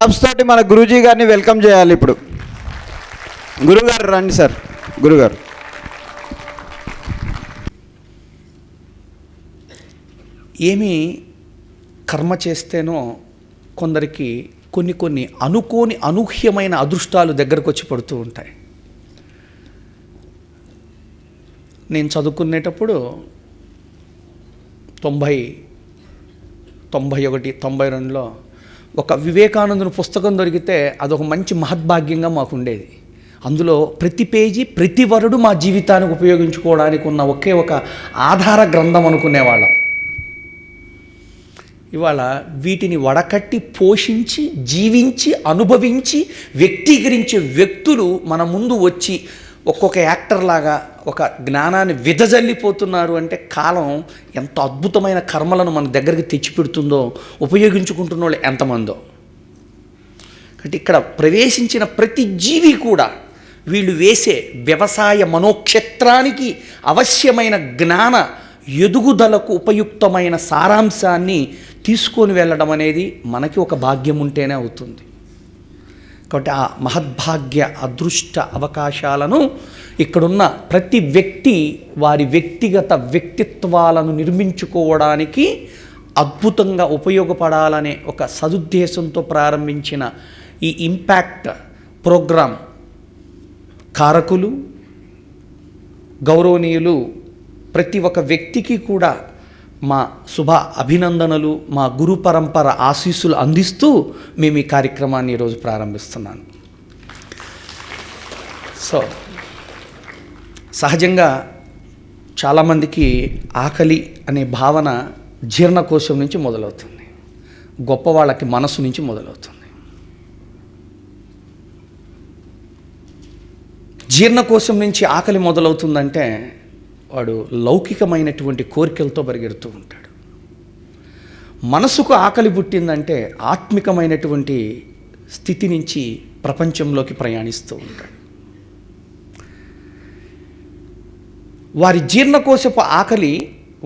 తోటి మన గురూజీ గారిని వెల్కమ్ చేయాలి. ఇప్పుడు గురుగారు రండి సార్. గురుగారు ఏమి కర్మ చేస్తేనో కొందరికి కొన్ని అనుకోని అనూహ్యమైన అదృష్టాలు దగ్గరకు వచ్చి పడుతూ ఉంటాయి. నేను చదువుకునేటప్పుడు 91, 92లో ఒక వివేకానందుని పుస్తకం దొరికితే అదొక మంచి మహద్భాగ్యంగా మాకు ఉండేది. అందులో ప్రతి పేజీ ప్రతి వరుడు మా జీవితానికి ఉపయోగించుకోవడానికి ఉన్న ఒకే ఒక ఆధార గ్రంథం అనుకునేవాళ్ళం. ఇవాళ వీటిని వడకట్టి పోషించి జీవించి అనుభవించి వ్యక్తీకరించే వ్యక్తులు మన ముందు వచ్చి ఒక్కొక్క యాక్టర్ లాగా ఒక జ్ఞానాన్ని విదజల్లిపోతున్నారు అంటే కాలం ఎంత అద్భుతమైన కర్మలను మన దగ్గరికి తెచ్చిపెడుతుందో, ఉపయోగించుకుంటున్న వాళ్ళు ఎంతమందో. కాబట్టి ఇక్కడ ప్రవేశించిన ప్రతి జీవి కూడా వీళ్ళు వేసే వ్యవసాయ మనోక్షేత్రానికి అవశ్యమైన జ్ఞాన ఎదుగుదలకు ఉపయుక్తమైన సారాంశాన్ని తీసుకొని వెళ్ళడం అనేది మనకి ఒక భాగ్యం ఉంటేనే అవుతుంది. కాబట్టి ఆ మహద్భాగ్య అదృష్ట అవకాశాలను ఇక్కడున్న ప్రతి వ్యక్తి వారి వ్యక్తిగత వ్యక్తిత్వాలను నిర్మించుకోవడానికి అద్భుతంగా ఉపయోగపడాలనే ఒక సదుద్దేశంతో ప్రారంభించిన ఈ ఇంపాక్ట్ ప్రోగ్రాం కారకులు గౌరవనీయులు ప్రతి ఒక్క వ్యక్తికి కూడా మా శుభ అభినందనలు, మా గురు పరంపర ఆశీస్సులు అందిస్తూ మేము ఈ కార్యక్రమాన్ని ఈరోజు ప్రారంభిస్తున్నాను. సో సహజంగా చాలామందికి ఆకలి అనే భావన జీర్ణకోశం నుంచి మొదలవుతుంది, గొప్పవాళ్ళకి మనసు నుంచి మొదలవుతుంది. జీర్ణకోశం నుంచి ఆకలి మొదలవుతుందంటే వాడు లౌకికమైనటువంటి కోరికలతో పరిగెడుతూ ఉంటాడు. మనసుకు ఆకలి పుట్టిందంటే ఆత్మికమైనటువంటి స్థితి నుంచి ప్రపంచంలోకి ప్రయాణిస్తూ ఉంటాడు. వారి జీర్ణకోశపు ఆకలి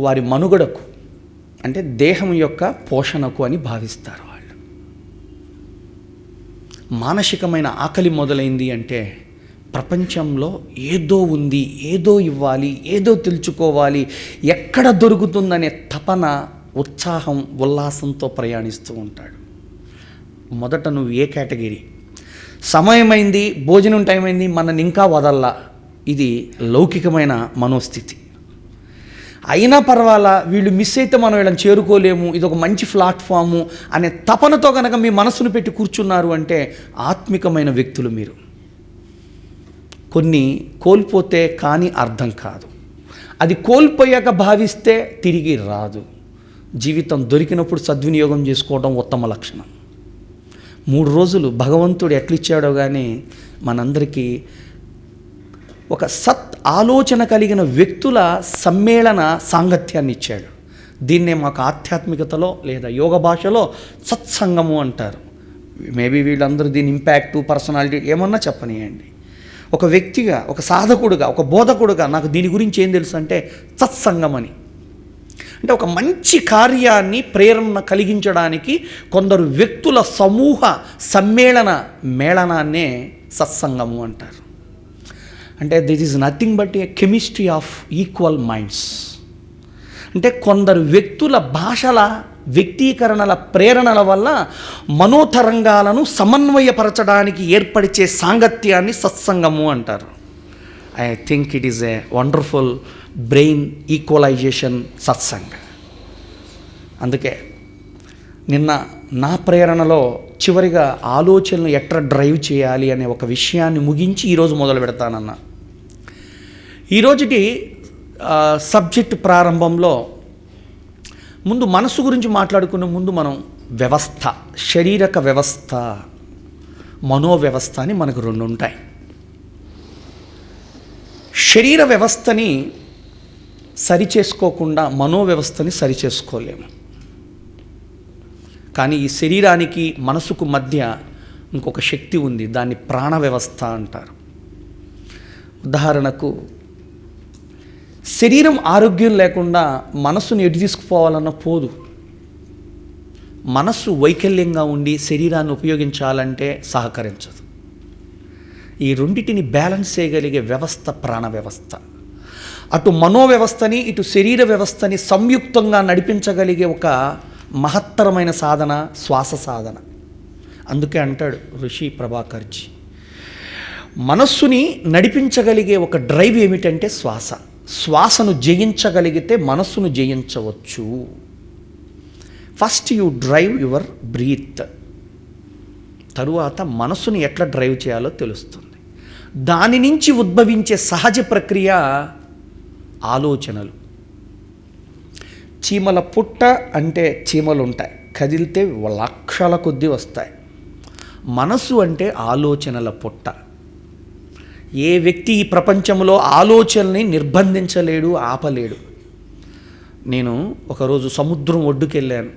వారి మనుగడకు అంటే దేహం యొక్క పోషణకు అని భావిస్తారు వాళ్ళు. మానసికమైన ఆకలి మొదలైంది అంటే ప్రపంచంలో ఏదో ఉంది, ఏదో ఇవ్వాలి, ఏదో తెలుసుకోవాలి, ఎక్కడ దొరుకుతుందనే తపన, ఉత్సాహం, ఉల్లాసంతో ప్రయాణిస్తూ ఉంటాడు. మొదట నువ్వు ఏ కేటగిరీ? సమయమైంది, భోజనం టైం అయింది, మనని ఇంకా వదల్లా, ఇది లౌకికమైన మనోస్థితి. అయినా పర్వాలా, వీళ్ళు మిస్ అయితే మనం వీళ్ళని చేరుకోలేము, ఇది ఒక మంచి ప్లాట్ఫాము అనే తపనతో కనుక మీ మనసును పెట్టి కూర్చున్నారు అంటే ఆత్మికమైన వ్యక్తులు మీరు. కొన్ని కోల్పోతే కానీ అర్థం కాదు, అది కోల్పోయాక భావిస్తే తిరిగి రాదు. జీవితం దొరికినప్పుడు సద్వినియోగం చేసుకోవడం ఉత్తమ లక్షణం. 3 రోజులు భగవంతుడు ఎట్లిచ్చాడో కానీ మనందరికీ ఒక సత్ ఆలోచన కలిగిన వ్యక్తుల సమ్మేళన సాంగత్యాన్ని ఇచ్చాడు. దీన్నే మాకు ఆధ్యాత్మికతలో లేదా యోగ భాషలో సత్సంగము అంటారు. మేబీ వీళ్ళందరూ దీని ఇంపాక్టు, పర్సనాలిటీ ఏమన్నా చెప్పనియండి. ఒక వ్యక్తిగా, ఒక సాధకుడుగా, ఒక బోధకుడుగా నాకు దీని గురించి ఏం తెలుసు అంటే సత్సంగం అని. అంటే ఒక మంచి కార్యాన్ని ప్రేరణ కలిగించడానికి కొందరు వ్యక్తుల సమూహ సమ్మేళన మేళనాన్నే సత్సంగము అంటారు. అంటే this is nothing but A chemistry of equal minds. అంటే కొందరు వ్యక్తుల భాషల వ్యక్తీకరణల ప్రేరణల వల్ల మనోతరంగాలను సమన్వయపరచడానికి ఏర్పరిచే సాంగత్యాన్ని సత్సంగము అంటారు. I think it is a wonderful brain equalisation సత్సంగ. అందుకే నిన్న నా ప్రేరణలో చివరిగా ఆలోచనలు ఎట్లా డ్రైవ్ చేయాలి అనే ఒక విషయాన్ని ముగించి ఈరోజు మొదలు పెడతానన్నా. ఈరోజుటి సబ్జెక్ట్ ప్రారంభంలో ముందు మనసు గురించి మాట్లాడుకునే ముందు మనం వ్యవస్థ, శారీరక వ్యవస్థ, మనోవ్యవస్థ అని మనకు 2 ఉంటాయి. శరీర వ్యవస్థని సరిచేసుకోకుండా మనోవ్యవస్థని సరిచేసుకోలేము. కానీ ఈ శరీరానికి మనసుకు మధ్య ఇంకొక శక్తి ఉంది, దాన్ని ప్రాణ వ్యవస్థ అంటారు. ఉదాహరణకు శరీరం ఆరోగ్యం లేకుండా మనసును ఎటు తీసుకుపోవాలన్న పోదు. మనస్సు వైకల్యంగా ఉండి శరీరాన్ని ఉపయోగించాలంటే సహకరించదు. ఈ రెండిటిని బ్యాలెన్స్ చేయగలిగే వ్యవస్థ ప్రాణ వ్యవస్థ. అటు మనోవ్యవస్థని ఇటు శరీర వ్యవస్థని సంయుక్తంగా నడిపించగలిగే ఒక మహత్తరమైన సాధన శ్వాస సాధన. అందుకే అంటాడు ఋషి ప్రభాకర్జీ, మనస్సుని నడిపించగలిగే ఒక డ్రైవ్ ఏమిటంటే శ్వాస. శ్వాసను జయించగలిగితే మనస్సును జయించవచ్చు. First you drive your breath, తరువాత మనస్సుని ఎట్లా డ్రైవ్ చేయాలో తెలుస్తుంది. దాని నుంచి ఉద్భవించే సహజ ప్రక్రియ ఆలోచనలు. చీమల పుట్ట అంటే చీమలు ఉంటాయి, కదిలితే లక్షల కొద్దీ వస్తాయి. మనసు అంటే ఆలోచనల పుట్ట. ఏ వ్యక్తి ఈ ప్రపంచంలో ఆలోచనని నిర్బంధించలేడు, ఆపలేడు. నేను ఒకరోజు సముద్రం ఒడ్డుకెళ్ళాను.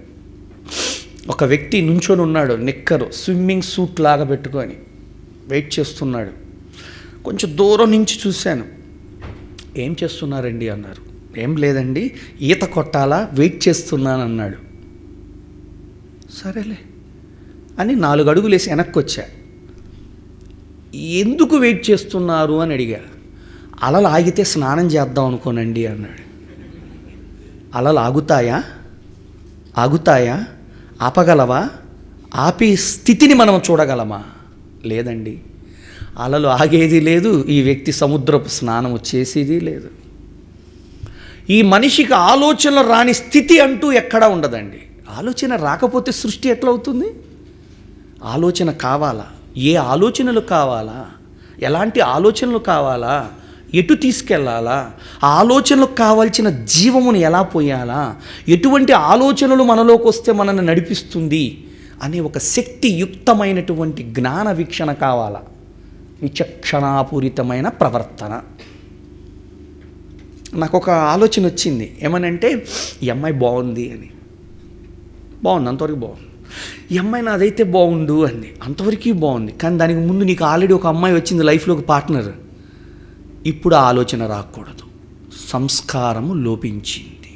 ఒక వ్యక్తి నుంచొని ఉన్నాడు, నిక్కరు స్విమ్మింగ్ సూట్ లాగా పెట్టుకొని వెయిట్ చేస్తున్నాడు. కొంచెం దూరం నుంచి చూశాను. ఏం చేస్తున్నారండి అన్నారు. ఏం లేదండి, ఈత కొట్టాలా, వెయిట్ చేస్తున్నాను అన్నాడు. సరేలే అని 4 అడుగులు వేసి వెనక్కి వచ్చా. ఎందుకు వెయిట్ చేస్తున్నారు అని అడిగా. అలలు ఆగితే స్నానం చేద్దాం అనుకోనండి అన్నాడు. అలలు ఆగుతాయా? ఆపగలవా? ఆపే స్థితిని మనం చూడగలమా? లేదండి. అలలు ఆగేది లేదు, ఈ వ్యక్తి సముద్రపు స్నానం చేసేది లేదు. ఈ మనిషికి ఆలోచనలు రాని స్థితి అంటూ ఎక్కడా ఉండదండి. ఆలోచన రాకపోతే సృష్టి ఎట్లా అవుతుంది? ఆలోచన కావాలా? ఏ ఆలోచనలు కావాలా? ఎలాంటి ఆలోచనలు కావాలా? ఎటు తీసుకెళ్ళాలా? ఆ ఆలోచనలకు కావాల్సిన జీవమును ఎలా పోయాలా? ఎటువంటి ఆలోచనలు మనలోకి వస్తే మనల్ని నడిపిస్తుంది అనే ఒక శక్తియుక్తమైనటువంటి జ్ఞాన వీక్షణ కావాలా? విచక్షణాపూరితమైన ప్రవర్తన. నాకు ఒక ఆలోచన వచ్చింది. ఏమనంటే, ఈ అమ్మాయి బాగుంది అని. బాగుంది, అంతవరకు బాగుంది. ఈ అమ్మాయి నాదైతే బాగుండు అంది. అంతవరకు బాగుంది. కానీ దానికి ముందు నీకు ఆల్రెడీ ఒక అమ్మాయి వచ్చింది లైఫ్లోకి, పార్ట్నర్. ఇప్పుడు ఆ ఆలోచన రాకూడదు. సంస్కారము లోపించింది.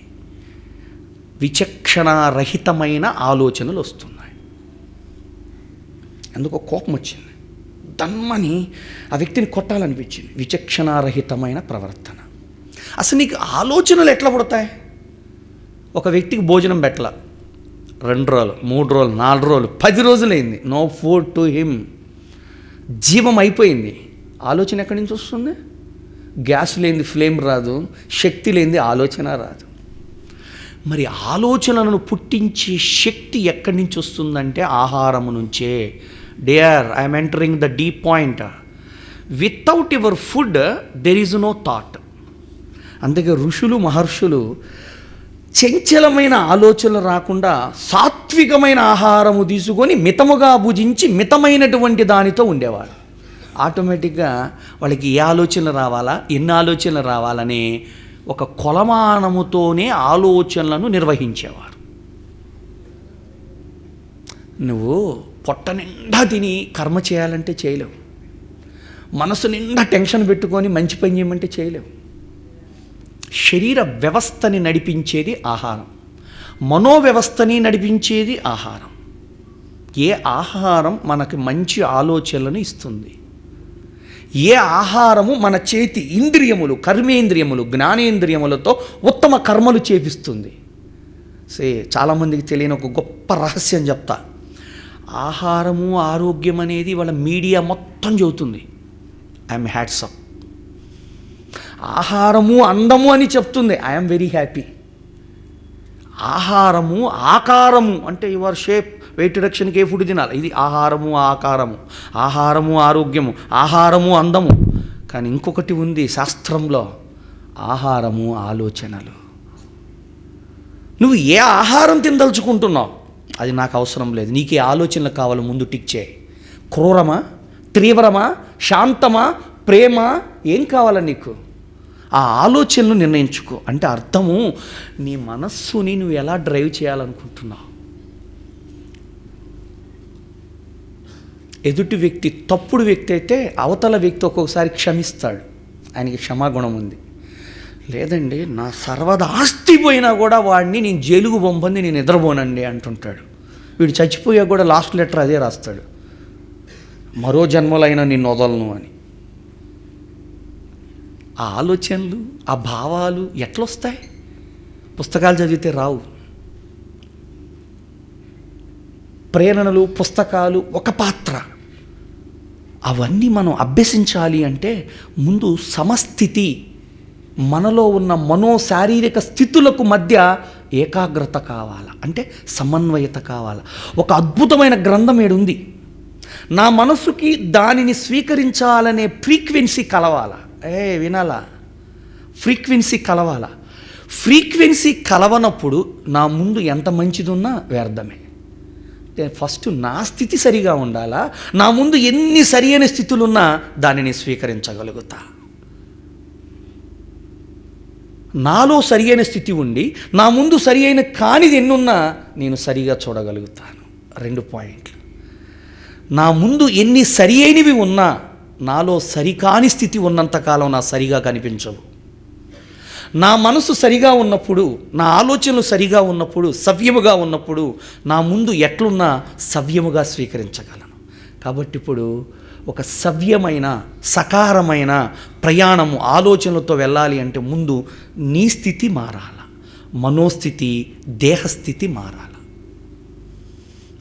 విచక్షణారహితమైన ఆలోచనలు వస్తున్నాయి. అందుకు కోపం వచ్చింది. దమ్మని ఆ వ్యక్తిని కొట్టాలనిపించింది. విచక్షణారహితమైన ప్రవర్తన. అసలు నీకు ఆలోచనలు ఎట్లా పుడతాయి? ఒక వ్యక్తికి భోజనం పెట్టాల 2 రోజులు, 3 రోజులు, 4 రోజులు, 10 రోజులైంది. No food to him. జీవం అయిపోయింది. ఆలోచన ఎక్కడి నుంచి వస్తుంది? గ్యాస్ లేనిది ఫ్లేమ్ రాదు, శక్తి లేనిది ఆలోచన రాదు. మరి ఆలోచనలను పుట్టించే శక్తి ఎక్కడి నుంచి వస్తుందంటే ఆహారము నుంచే. Dear, I'm entering the deep point. Without your food there is no thought. అందుకే ఋషులు మహర్షులు చంచలమైన ఆలోచనలు రాకుండా సాత్వికమైన ఆహారము తీసుకొని మితముగా భుజించి మితమైనటువంటి దానితో ఉండేవారు. ఆటోమేటిక్గా వాళ్ళకి ఏ ఆలోచనలు రావాలా, ఎన్ని ఆలోచనలు రావాలనే ఒక కొలమానముతోనే ఆలోచనలను నిర్వహించేవారు. నువ్వు పొట్ట నిండా తిని కర్మ చేయాలంటే చేయలేవు. మనసు నిండా టెన్షన్ పెట్టుకొని మంచి పని చేయమంటే చేయలేవు. శరీర వ్యవస్థని నడిపించేది ఆహారం, మనోవ్యవస్థని నడిపించేది ఆహారం. ఏ ఆహారం మనకి మంచి ఆలోచనలను ఇస్తుంది? ఏ ఆహారము మన చేతి ఇంద్రియములు, కర్మేంద్రియములు, జ్ఞానేంద్రియములతో ఉత్తమ కర్మలు చేపిస్తుంది? చాలామందికి తెలియని ఒక గొప్ప రహస్యం చెప్తా. ఆహారము ఆరోగ్యం అనేది వాళ్ళ మీడియా మొత్తం చెబుతుంది. I'm hats up. ఆహారము అందము అని చెప్తుంది. I'm very happy. ఆహారము ఆకారము అంటే యువర్ షేప్, వెయిట్ రిడక్షన్కి ఏ ఫుడ్ తినాలి? ఇది ఆహారము ఆకారము, ఆహారము ఆరోగ్యము, ఆహారము అందము. కానీ ఇంకొకటి ఉంది శాస్త్రంలో, ఆహారము ఆలోచనలు. నువ్వు ఏ ఆహారం తినదలుచుకుంటున్నావు అది నాకు అవసరం లేదు. నీకే ఆలోచనలు కావాలి, ముందు టిక్ చేయి. క్రూరమా, తీవ్రమా, శాంతమా, ప్రేమ, ఏం కావాలా నీకు? ఆ ఆలోచనలు నిర్ణయించుకో. అంటే అర్థము, నీ మనస్సుని నువ్వు ఎలా డ్రైవ్ చేయాలనుకుంటున్నావు. ఎదుటి వ్యక్తి తప్పుడు వ్యక్తి అయితే అవతల వ్యక్తి ఒక్కొక్కసారి క్షమిస్తాడు, ఆయనకి క్షమాగుణం ఉంది. లేదండి, నా సర్వదా ఆస్తి పోయినా కూడా వాడిని నేను జైలుకు పంపంది నేను నిద్రపోనండి అంటుంటాడు. వీడు చచ్చిపోయా కూడా లాస్ట్ లెటర్ అదే రాస్తాడు, మరో జన్మలైనా నిన్ను వదలను అని. ఆ ఆలోచనలు, ఆ భావాలు ఎట్లొస్తాయి? పుస్తకాలు చదివితే రావు. ప్రేరణలు, పుస్తకాలు ఒక పాత్ర. అవన్నీ మనం అభ్యసించాలి అంటే ముందు సమస్థితి, మనలో ఉన్న మనోశారీరక స్థితులకు మధ్య ఏకాగ్రత కావాలా, అంటే సమన్వయత కావాలా. ఒక అద్భుతమైన గ్రంథం ఏడుంది, నా మనసుకి దానిని స్వీకరించాలనే ఫ్రీక్వెన్సీ కలవాలా. వినాలా, ఫ్రీక్వెన్సీ కలవాలా. ఫ్రీక్వెన్సీ కలవనప్పుడు నా ముందు ఎంత మంచిది ఉన్నా వ్యర్థమే. ఫస్ట్ నా స్థితి సరిగా ఉండాలా, నా ముందు ఎన్ని సరి అయిన స్థితులున్నా దానిని స్వీకరించగలుగుతా. నాలో సరి అయిన స్థితి ఉండి నా ముందు సరి అయిన కానిది ఎన్నున్నా నేను సరిగా చూడగలుగుతాను. 2 పాయింట్లు. నా ముందు ఎన్ని సరి అయినవి ఉన్నా నాలో సరికాని స్థితి ఉన్నంతకాలం నా సరిగా కనిపించవు. నా మనసు సరిగా ఉన్నప్పుడు, నా ఆలోచనలు సరిగా ఉన్నప్పుడు, సవ్యముగా ఉన్నప్పుడు నా ముందు ఎట్లున్నా సవ్యముగా స్వీకరించగలను. కాబట్టి ఇప్పుడు ఒక సవ్యమైన సకారమైన ప్రయాణము ఆలోచనలతో వెళ్ళాలి అంటే ముందు నీ స్థితి మారాల, మనోస్థితి, దేహస్థితి మారాల.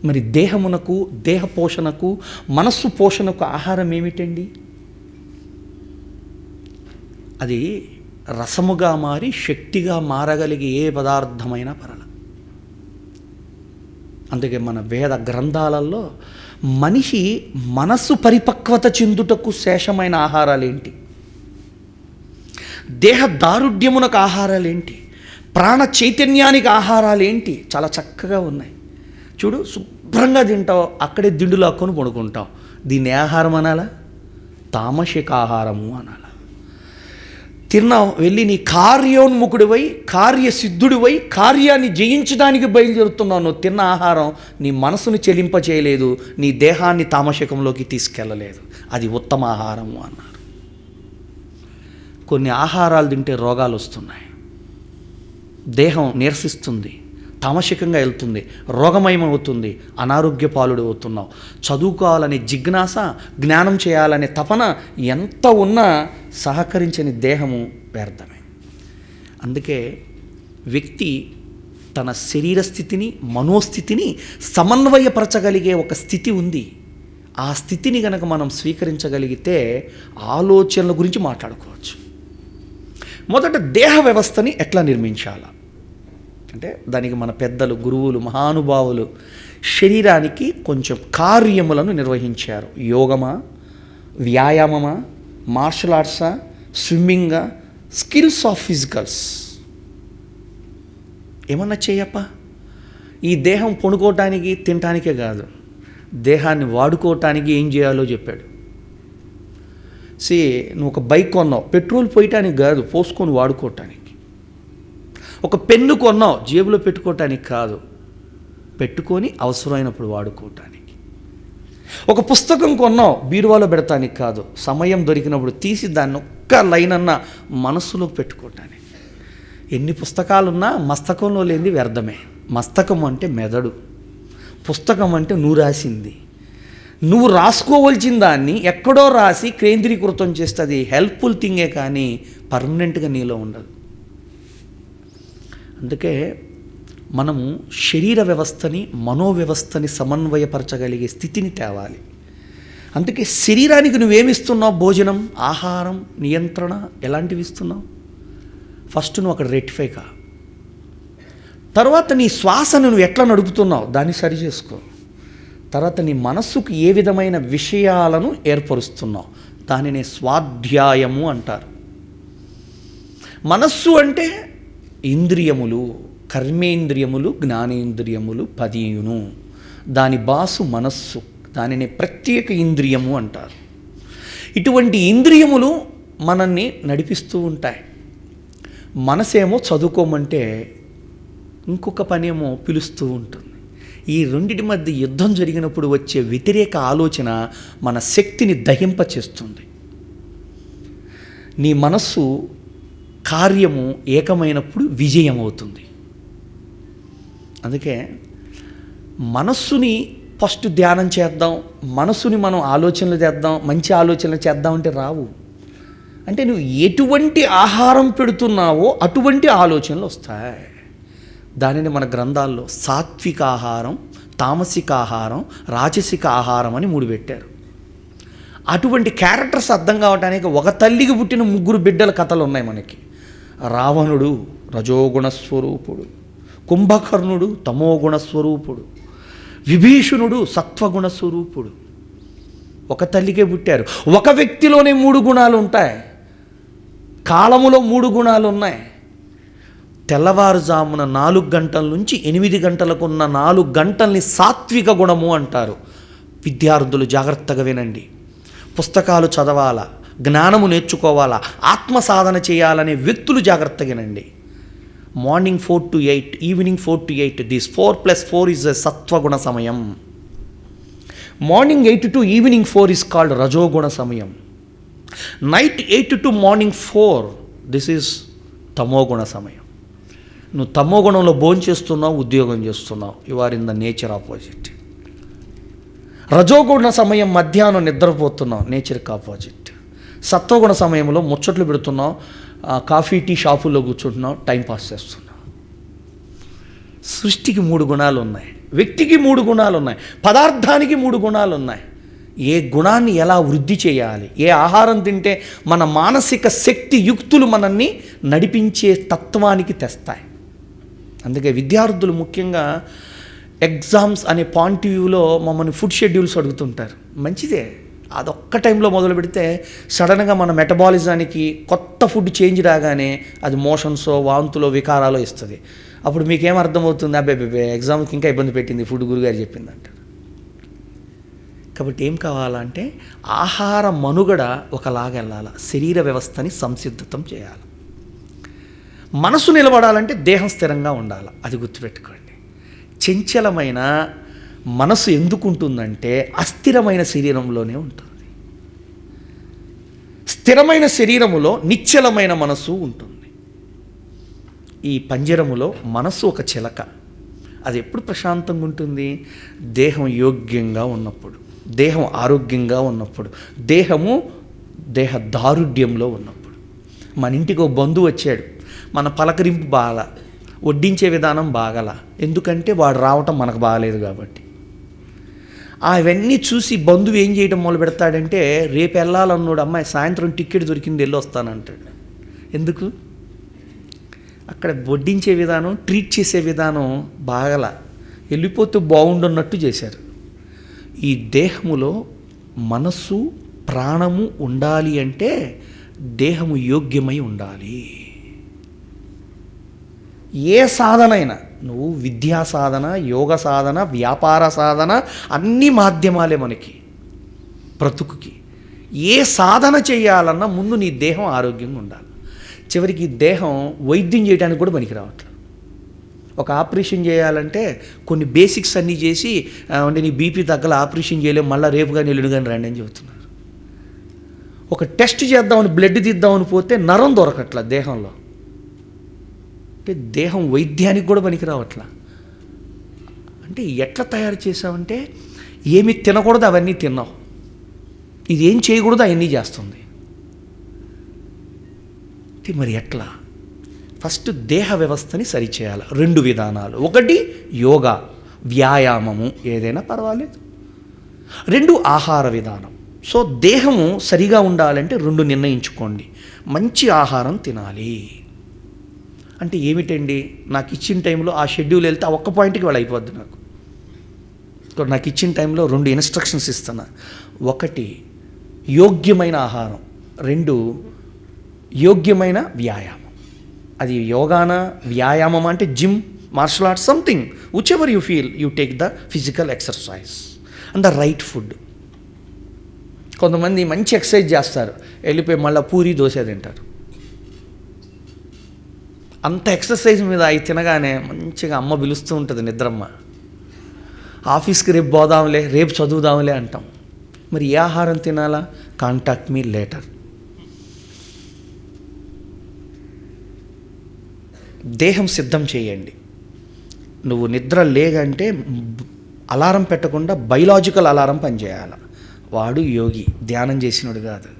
మరి దేహమునకు, దేహ పోషణకు, మనస్సు పోషణకు ఆహారం ఏమిటండి? అది రసముగా మారి శక్తిగా మారగలిగే ఏ పదార్థమైనా పరల. అందుకే మన వేద గ్రంథాలలో మనిషి మనస్సు పరిపక్వత చెందుటకు శేషమైన ఆహారాలేంటి, దేహ దారుఢ్యమునకు ఆహారాలేంటి, ప్రాణ చైతన్యానికి ఆహారాలేంటి చాలా చక్కగా ఉన్నాయి. చూడు, శుభ్రంగా తింటావు, అక్కడే దిండులు అక్కుని పడుకుంటావు. దీన్ని ఆహారం అనాలా? తామసిక ఆహారము అనాలా. తిన్నావు, వెళ్ళి నీ కార్యోన్ముఖుడివై, కార్యసిద్ధుడివై, కార్యాన్ని జయించడానికి బయలుదేరుతున్నావు. నువ్వు తిన్న ఆహారం నీ మనసును చెలింపచేయలేదు, నీ దేహాన్ని తామసికంలోకి తీసుకెళ్ళలేదు. అది ఉత్తమ ఆహారము అన్నారు. కొన్ని ఆహారాలు తింటే రోగాలు వస్తున్నాయి, దేహం నీరసిస్తుంది, తామసికంగా వెళ్తుంది, రోగమయమవుతుంది, అనారోగ్య పాలుడు అవుతున్నావు. చదువుకోవాలనే జిజ్ఞాస, జ్ఞానం చేయాలనే తపన ఎంత ఉన్నా సహకరించని దేహము వ్యర్థమే. అందుకే వ్యక్తి తన శరీర స్థితిని, మనోస్థితిని సమన్వయపరచగలిగే ఒక స్థితి ఉంది. ఆ స్థితిని కనుక మనం స్వీకరించగలిగితే ఆలోచనల గురించి మాట్లాడుకోవచ్చు. మొదట దేహ వ్యవస్థని ఎట్లా నిర్మించాలా అంటే దానికి మన పెద్దలు, గురువులు, మహానుభావులు శరీరానికి కొంచెం కార్యములను నిర్వహించారు. యోగమా, వ్యాయామమా, మార్షల్ ఆర్ట్సా, స్విమ్మింగా, స్కిల్స్ ఆఫ్ ఫిజికల్స్ ఏమన్నా చేయప్ప. ఈ దేహం పొనుకోవటానికి, తినటానికే కాదు, దేహాన్ని వాడుకోవటానికి ఏం చేయాలో చెప్పాడు. నువ్వు ఒక బైక్ కొన్నావు, పెట్రోల్ పోయటానికి కాదు, పోసుకొని వాడుకోవటానికి. ఒక పెన్ను కొన్నావు, జేబులో పెట్టుకోవటానికి కాదు, పెట్టుకొని అవసరమైనప్పుడు వాడుకోవటానికి. ఒక పుస్తకం కొన్నావు, బీరువాలో పెడతానికి కాదు, సమయం దొరికినప్పుడు తీసి దాన్ని ఒక్క లైన్ అన్న మనస్సులో పెట్టుకోవటానికి. ఎన్ని పుస్తకాలున్నా మస్తకంలో లేనిది వ్యర్థమే. మస్తకం అంటే మెదడు, పుస్తకం అంటే నువ్వు రాసింది. నువ్వు రాసుకోవలసిన దాన్ని ఎక్కడో రాసి కేంద్రీకృతం చేస్తుంది. హెల్ప్ఫుల్ థింగే కానీ పర్మనెంట్గా నీలో ఉండదు. అందుకే మనము శరీర వ్యవస్థని, మనోవ్యవస్థని సమన్వయపరచగలిగే స్థితిని తేవాలి. అందుకే శరీరానికి నువ్వేమిస్తున్నావు? భోజనం, ఆహారం, నియంత్రణ ఎలాంటివి ఇస్తున్నావు? ఫస్ట్ నువ్వు అక్కడ రెక్టిఫై కా. తర్వాత నీ శ్వాసను నువ్వు ఎట్లా నడుపుతున్నావు దాన్ని సరి చేసుకో. తర్వాత నీ మనస్సుకు ఏ విధమైన విషయాలను ఏర్పరుస్తున్నావు దానినే స్వాధ్యాయము అంటారు. మనస్సు అంటే ఇంద్రియములు, కర్మేంద్రియములు, జ్ఞానేంద్రియములు 10. దాని బాసు మనస్సు, దానిని ప్రత్యేక ఇంద్రియము అంటారు. ఇటువంటి ఇంద్రియములు మనల్ని నడిపిస్తూ ఉంటాయి. మనసేమో చదువుకోమంటే ఇంకొక పనేమో పిలుస్తూ ఉంటుంది. ఈ రెండిటి మధ్య యుద్ధం జరిగినప్పుడు వచ్చే వ్యతిరేక ఆలోచన మన శక్తిని దహింపచేస్తుంది. నీ మనస్సు కార్యము ఏకమైనప్పుడు విజయం అవుతుంది. అందుకే మనస్సుని ఫస్ట్ ధ్యానం చేద్దాం, మనస్సుని మనం ఆలోచనలు చేద్దాం, మంచి ఆలోచనలు చేద్దాం అంటే రావు. అంటే నువ్వు ఎటువంటి ఆహారం పెడుతున్నావో అటువంటి ఆలోచనలు వస్తాయి. దానిని మన గ్రంథాల్లో సాత్విక ఆహారం, తామసిక ఆహారం, రాజసిక ఆహారం అని 3 పెట్టారు. అటువంటి క్యారెక్టర్స్ అర్థం కావడానికి ఒక తల్లికి పుట్టిన 3 బిడ్డల కథలు ఉన్నాయి మనకి. రావణుడు రజోగుణ స్వరూపుడు, కుంభకర్ణుడు తమోగుణ స్వరూపుడు, విభీషణుడు సత్వగుణ స్వరూపుడు. ఒక తల్లికే పుట్టారు. ఒక వ్యక్తిలోనే 3 గుణాలు ఉంటాయి. కాలములో 3 గుణాలు ఉన్నాయి. తెల్లవారుజామున 4 గంటల నుంచి 8 గంటలకు ఉన్న 4 గంటల్ని సాత్విక గుణము అంటారు. విద్యార్థులు జాగ్రత్తగా వినండి. పుస్తకాలు చదవాలా, జ్ఞానము నేర్చుకోవాలా, ఆత్మ సాధన చేయాలనే వ్యక్తులు జాగ్రత్తగా వినండి. Morning 4 to 8, evening 4 to 8, this 4+4 is a సత్వగుణ సమయం. Morning 8 to evening 4 is called రజోగుణ సమయం. Night 8 to morning 4, this is తమోగుణ సమయం. నువ్వు తమోగుణంలో భోంచేస్తున్నావు, ఉద్యోగం చేస్తున్నావు, you are in the nature opposite. రజోగుణ సమయం మధ్యాహ్నం నిద్రపోతున్నావు, నేచర్కి ఆపోజిట్. సత్వగుణ సమయంలో ముచ్చట్లు పెడుతున్నావు, కాఫీ టీ షాపుల్లో కూర్చుంటున్నావు, టైంపాస్ చేస్తున్నావు. సృష్టికి 3 గుణాలు ఉన్నాయి, వ్యక్తికి 3 గుణాలు ఉన్నాయి, పదార్థానికి 3 గుణాలు ఉన్నాయి. ఏ గుణాన్ని ఎలా వృద్ధి చేయాలి, ఏ ఆహారం తింటే మన మానసిక శక్తి యుక్తులు మనల్ని నడిపించే తత్వానికి తెస్తాయి. అందుకే విద్యార్థులు ముఖ్యంగా ఎగ్జామ్స్ అనే పాయింట్ వ్యూలో మమ్మల్ని ఫుడ్ షెడ్యూల్స్ అడుగుతుంటారు. మంచిదే, అదొక్క టైంలో మొదలు పెడితే సడన్గా మన మెటబాలిజానికి కొత్త ఫుడ్ చేంజ్ రాగానే అది మోషన్సో వాంతులో వికారాలో ఇస్తుంది. అప్పుడు మీకేం అర్థమవుతుంది? అబ్బాయి ఎగ్జామ్కి ఇంకా ఇబ్బంది పెట్టింది ఫుడ్, గురుగారు చెప్పింది అంటారు. కాబట్టి ఏం కావాలంటే ఆహార మనుగడ ఒకలాగా వెళ్ళాలి, శరీర వ్యవస్థని సంసిద్ధతం చేయాలి. మనసు నిలబడాలంటే దేహం స్థిరంగా ఉండాలి, అది గుర్తుపెట్టుకోండి. చంచలమైన మనసు ఎందుకు ఉంటుందంటే అస్థిరమైన శరీరంలోనే ఉంటుంది. స్థిరమైన శరీరములో నిశ్చలమైన మనసు ఉంటుంది. ఈ పంజరములో మనసు ఒక చిలక, అది ఎప్పుడు ప్రశాంతంగా ఉంటుంది? దేహం యోగ్యంగా ఉన్నప్పుడు, దేహం ఆరోగ్యంగా ఉన్నప్పుడు, దేహ దారుఢ్యంలో ఉన్నప్పుడు. మన ఇంటికి ఒక బంధువు వచ్చాడు, మన పలకరింపు బాగా, వడ్డించే విధానం బాగలా, ఎందుకంటే వాడు రావటం మనకు బాగలేదు కాబట్టి. అవన్నీ చూసి బంధువు ఏం చేయడం మొదలు పెడతాడంటే, రేపు వెళ్ళాలన్నాడు, అమ్మాయి సాయంత్రం టికెట్ దొరికింది వెళ్ళి వస్తానంటాడు. ఎందుకు? అక్కడ వడ్డించే విధానం, ట్రీట్ చేసే విధానం బాగలా, వెళ్ళిపోతే బాగుండున్నట్టు చేశారు. ఈ దేహములో మనస్సు ప్రాణము ఉండాలి అంటే దేహము యోగ్యమై ఉండాలి. ఏ సాధనైనా, నువ్వు విద్యా సాధన, యోగ సాధన, వ్యాపార సాధన, అన్ని మాధ్యమాలే మనకి బ్రతుకుకి. ఏ సాధన చేయాలన్నా ముందు నీ దేహం ఆరోగ్యంగా ఉండాలి. చివరికి దేహం వైద్యం చేయడానికి కూడా పనికి రావట్లేదు. ఒక ఆపరేషన్ చేయాలంటే కొన్ని బేసిక్స్ అన్నీ చేసి, అంటే నీ బీపీ తగ్గల ఆపరేషన్ చేయలేము, మళ్ళీ రేపు కానీ ఎల్లుండి కానీ రండి అని చెబుతున్నారు. ఒక టెస్ట్ చేద్దామని బ్లడ్ తీద్దామని పోతే నరం దొరకట్లా దేహంలో. అంటే దేహం వైద్యానికి కూడా పనికి రావట్లా. అంటే ఎట్లా తయారు చేసావంటే, ఏమి తినకూడదు అవన్నీ తిన్నావు, ఇది ఏం చేయకూడదు అవన్నీ చేస్తుంది. అంటే మరి ఎట్లా? ఫస్ట్ దేహ వ్యవస్థని సరిచేయాలి. 2 విధానాలు, ఒకటి యోగా, వ్యాయామము ఏదైనా పర్వాలేదు. 2 ఆహార విధానం. సో దేహము సరిగా ఉండాలంటే 2 నిర్ణయించుకోండి. మంచి ఆహారం తినాలి అంటే ఏమిటండి? నాకు ఇచ్చిన టైంలో ఆ షెడ్యూల్ వెళ్తే ఆ ఒక్క పాయింట్కి వాళ్ళు అయిపోద్ది. నాకు ఇచ్చిన టైంలో 2 ఇన్స్ట్రక్షన్స్ ఇస్తున్నా. 1 యోగ్యమైన ఆహారం, 2 యోగ్యమైన వ్యాయామం. అది యోగాన వ్యాయామం అంటే gym, martial arts, something whichever you feel, you take the physical exercise and the right food. కొంతమంది మంచి ఎక్సర్సైజ్ చేస్తారు, వెళ్ళిపోయి మళ్ళీ పూరి దోశ తింటారు. అంత ఎక్సర్సైజ్ మీద అవి తినగానే మంచిగా అమ్మ పిలుస్తూ ఉంటుంది, నిద్రమ్మ, ఆఫీస్కి రేపు పోదాంలే, రేపు చదువుదాంలే అంటాం. మరి ఏ ఆహారం తినాలా? Contact me later. దేహం సిద్ధం చేయండి. నువ్వు నిద్ర లేగంటే అలారం పెట్టకుండా బయలాజికల్ అలారం పనిచేయాలి. వాడు యోగి, ధ్యానం చేసినోడు కాదు.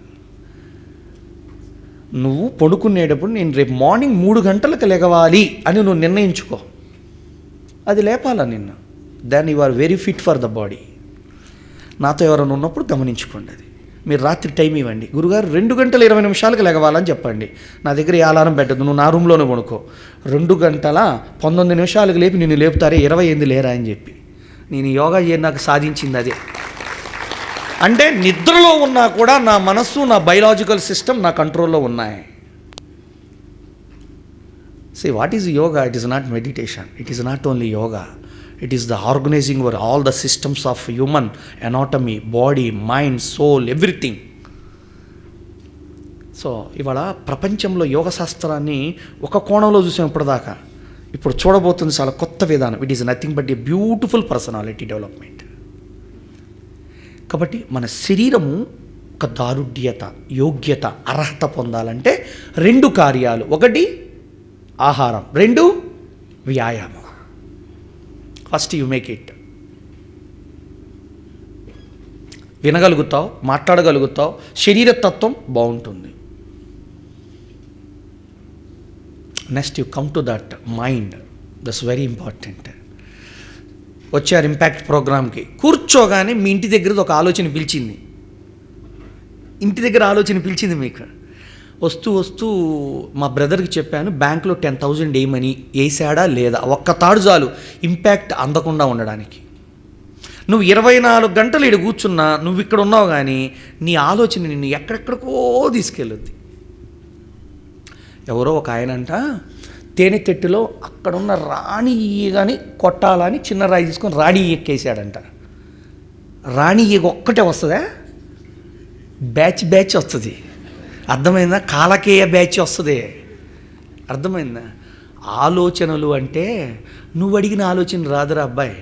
నువ్వు పడుకునేటప్పుడు నేను రేపు మార్నింగ్ 3 గంటలకు లెగవాలి అని నువ్వు నిర్ణయించుకో, అది లేపాలా నిన్ను. Then you are very fit for the body. నాతో ఎవరైనా ఉన్నప్పుడు గమనించుకోండి. అది మీరు రాత్రి టైం ఇవ్వండి, గురుగారు 2 గంటల 20 నిమిషాలకు లెగవాలని చెప్పండి. నా దగ్గర ఏ అలారం పెట్టద్దు, నువ్వు నా రూమ్లోనే పడుకో. 2 గంటల 19 నిమిషాలకు లేపి నిన్ను లేపుతారే 28 లేరా అని చెప్పి. నేను యోగా చేయని నాకు సాధించింది అదే. అంటే నిద్రలో ఉన్నా కూడా నా మనస్సు, నా బయలాజికల్ సిస్టమ్ నా కంట్రోల్లో ఉన్నాయి. See, what is yoga? It is not meditation. It is not only yoga. It is the organizing over all the systems of human anatomy, body, mind, soul, everything. So ఇవాళ ప్రపంచంలో యోగ శాస్త్రాన్ని ఒక కోణంలో చూసాం ఇప్పటిదాకా. ఇప్పుడు చూడబోతుంది చాలా కొత్త విధానం. It is nothing but a beautiful personality development. కాబట్టి మన శరీరము ఒక దారుఢ్యత, యోగ్యత, అర్హత పొందాలంటే 2 కార్యాలు. 1 ఆహారం, 2 వ్యాయామం. First you make it. వినగలుగుతావు, మాట్లాడగలుగుతావు, శరీరతత్వం బాగుంటుంది. Next you come to that mind. That's very important. వచ్చారు ఇంపాక్ట్ ప్రోగ్రామ్కి, కూర్చోగానే మీ ఇంటి దగ్గర ఒక ఆలోచన పిలిచింది. ఇంటి దగ్గర ఆలోచన పిలిచింది మీకు. వస్తూ మా బ్రదర్కి చెప్పాను, బ్యాంక్లో 10,000 వేయమని. వేసాడా లేదా? ఒక్క తాడు చాలు ఇంపాక్ట్ అందకుండా ఉండడానికి. నువ్వు 24 గంటలు ఇక్కడ కూర్చున్నా, నువ్వు ఇక్కడ ఉన్నావు కానీ నీ ఆలోచన నిన్ను ఎక్కడెక్కడికో తీసుకెళ్ళుద్ది. ఎవరో ఒక ఆయనంట తేనెతెట్టులో అక్కడున్న రాణి ఈగని కొట్టాలని చిన్న రాయి తీసుకొని రాణి ఎక్కేసాడంట. రాణి ఈగ ఒక్కటే వస్తుందా? బ్యాచ్ వస్తుంది. అర్థమైందా? కాలకేయ బ్యాచ్ వస్తుంది. అర్థమైందా? ఆలోచనలు అంటే నువ్వు అడిగిన ఆలోచన రాదురా అబ్బాయి.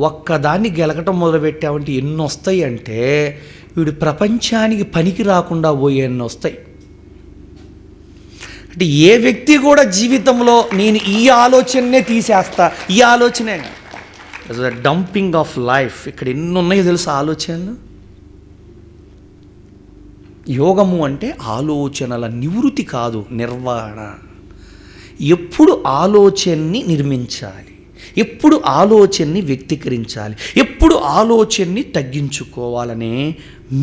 ఒక్కదాన్ని గెలకటం మొదలుపెట్టావంటే ఎన్ని వస్తాయి అంటే వీడు ప్రపంచానికి పనికి రాకుండా పోయే ఎన్ని వస్తాయి. అంటే ఏ వ్యక్తి కూడా జీవితంలో నేను ఈ ఆలోచననే తీసేస్తా, ఈ ఆలోచనే డంపింగ్ ఆఫ్ లైఫ్. ఇక్కడ ఎన్ని ఉన్నాయో తెలుసా ఆలోచనలు. యోగము అంటే ఆలోచనల నివృత్తి కాదు, నిర్వహణ. ఎప్పుడు ఆలోచనని నిర్మించాలి, ఎప్పుడు ఆలోచనని వ్యక్తీకరించాలి, ఎప్పుడు ఆలోచనని తగ్గించుకోవాలనే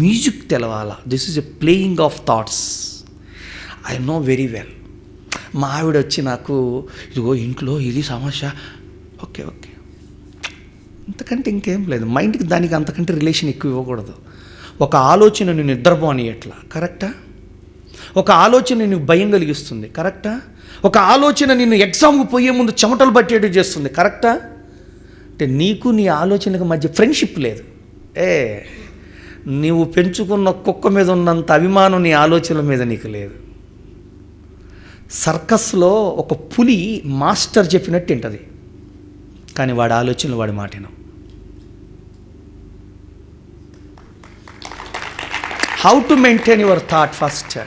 మ్యూజిక్ తెలవాల. This is a playing of thoughts. I know very well. మా ఆవిడ వచ్చి నాకు, ఇదిగో ఇంట్లో ఇది సమస్య, ఓకే అంతకంటే ఇంకేం లేదు. మైండ్కి దానికి అంతకంటే రిలేషన్ ఎక్కువ ఇవ్వకూడదు. ఒక ఆలోచన నిన్ను నిద్రపోని ఎట్లా, కరెక్టా? ఒక ఆలోచన నిన్ను భయం కలిగిస్తుంది, కరెక్టా? ఒక ఆలోచన నిన్ను ఎగ్జామ్కి పోయే ముందు చెమటలు పట్టేట్టు చేస్తుంది, కరెక్టా? అంటే నీకు నీ ఆలోచనకు మధ్య ఫ్రెండ్షిప్ లేదు. నీవు పెంచుకున్న కుక్క మీద ఉన్నంత అభిమానం నీ ఆలోచనల మీద నీకు లేదు. సర్కస్లో ఒక పులి మాస్టర్ చెప్పినట్టు ఉంటుంది, కానీ వాడి ఆలోచనలు వాడి మాటను. How to maintain your thought first.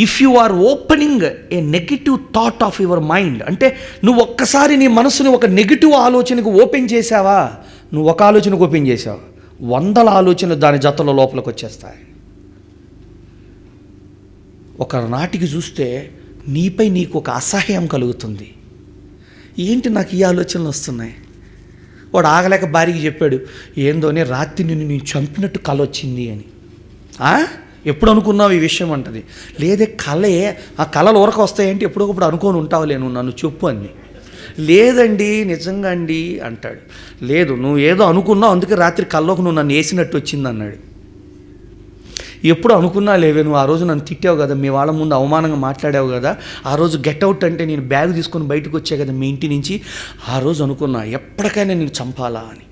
If you are opening a negative thought of your mind, అంటే నువ్వు ఒక్కసారి నీ మనసుని ఒక నెగిటివ్ ఆలోచనకు ఓపెన్ చేసావా, నువ్వు ఒక ఆలోచనకు ఓపెన్ చేసావు, 100 ఆలోచనలు దాని జతలో లోపలికి వచ్చేస్తాయి. ఒక నాటికి చూస్తే నీపై నీకు ఒక అసహ్యం కలుగుతుంది. ఏంటి నాకు ఈ ఆలోచనలు వస్తున్నాయి? వాడు ఆగలేక భార్యకి చెప్పాడు, ఏందోనే రాత్రి నిన్ను నేను చంపినట్టు కల వచ్చింది అని. ఎప్పుడు అనుకున్నావు ఈ విషయం అంటది. లేదే కలే, ఆ కళలు ఊరక వస్తాయంటే ఎప్పుడొకప్పుడు అనుకోని ఉంటావులే, నువ్వు నన్ను చెప్పు అంది. లేదండి నిజంగా అండి అంటాడు. లేదు నువ్వు ఏదో అనుకున్నావు, అందుకే రాత్రి కల్లోకి నువ్వు నన్ను వేసినట్టు వచ్చింది అన్నాడు. ఎప్పుడు అనుకున్నా లేవే, నువ్వు ఆ రోజు నన్ను తిట్టావు కదా, మీ వాళ్ళ ముందు అవమానంగా మాట్లాడావు కదా, ఆ రోజు గెట్ అవుట్ అంటే నేను బ్యాగ్ తీసుకొని బయటకు వచ్చా కదా మీ ఇంటి నుంచి, ఆ రోజు అనుకున్నా ఎప్పటికైనా నేను చంపాలా అని.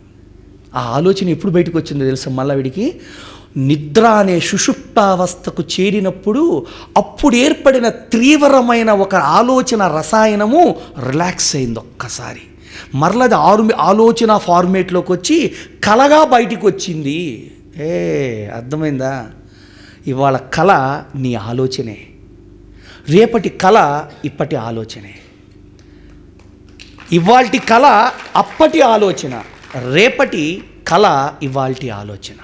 ఆ ఆలోచన ఎప్పుడు బయటకు వచ్చిందో తెలుసా? మళ్ళీ వీడికి నిద్ర అనే సుషుప్తావస్థకు చేరినప్పుడు అప్పుడు ఏర్పడిన తీవ్రమైన ఒక ఆలోచన రసాయనము రిలాక్స్ అయింది ఒక్కసారి. మరలది ఆలోచన ఫార్మేట్లోకి వచ్చి కలగా బయటికి వచ్చింది. అర్థమైందా? ఇవాళ కళ నీ ఆలోచనే, రేపటి కళ ఇప్పటి ఆలోచనే. ఇవాల్టి కళ అప్పటి ఆలోచన, రేపటి కళ ఇవాల్టి ఆలోచన.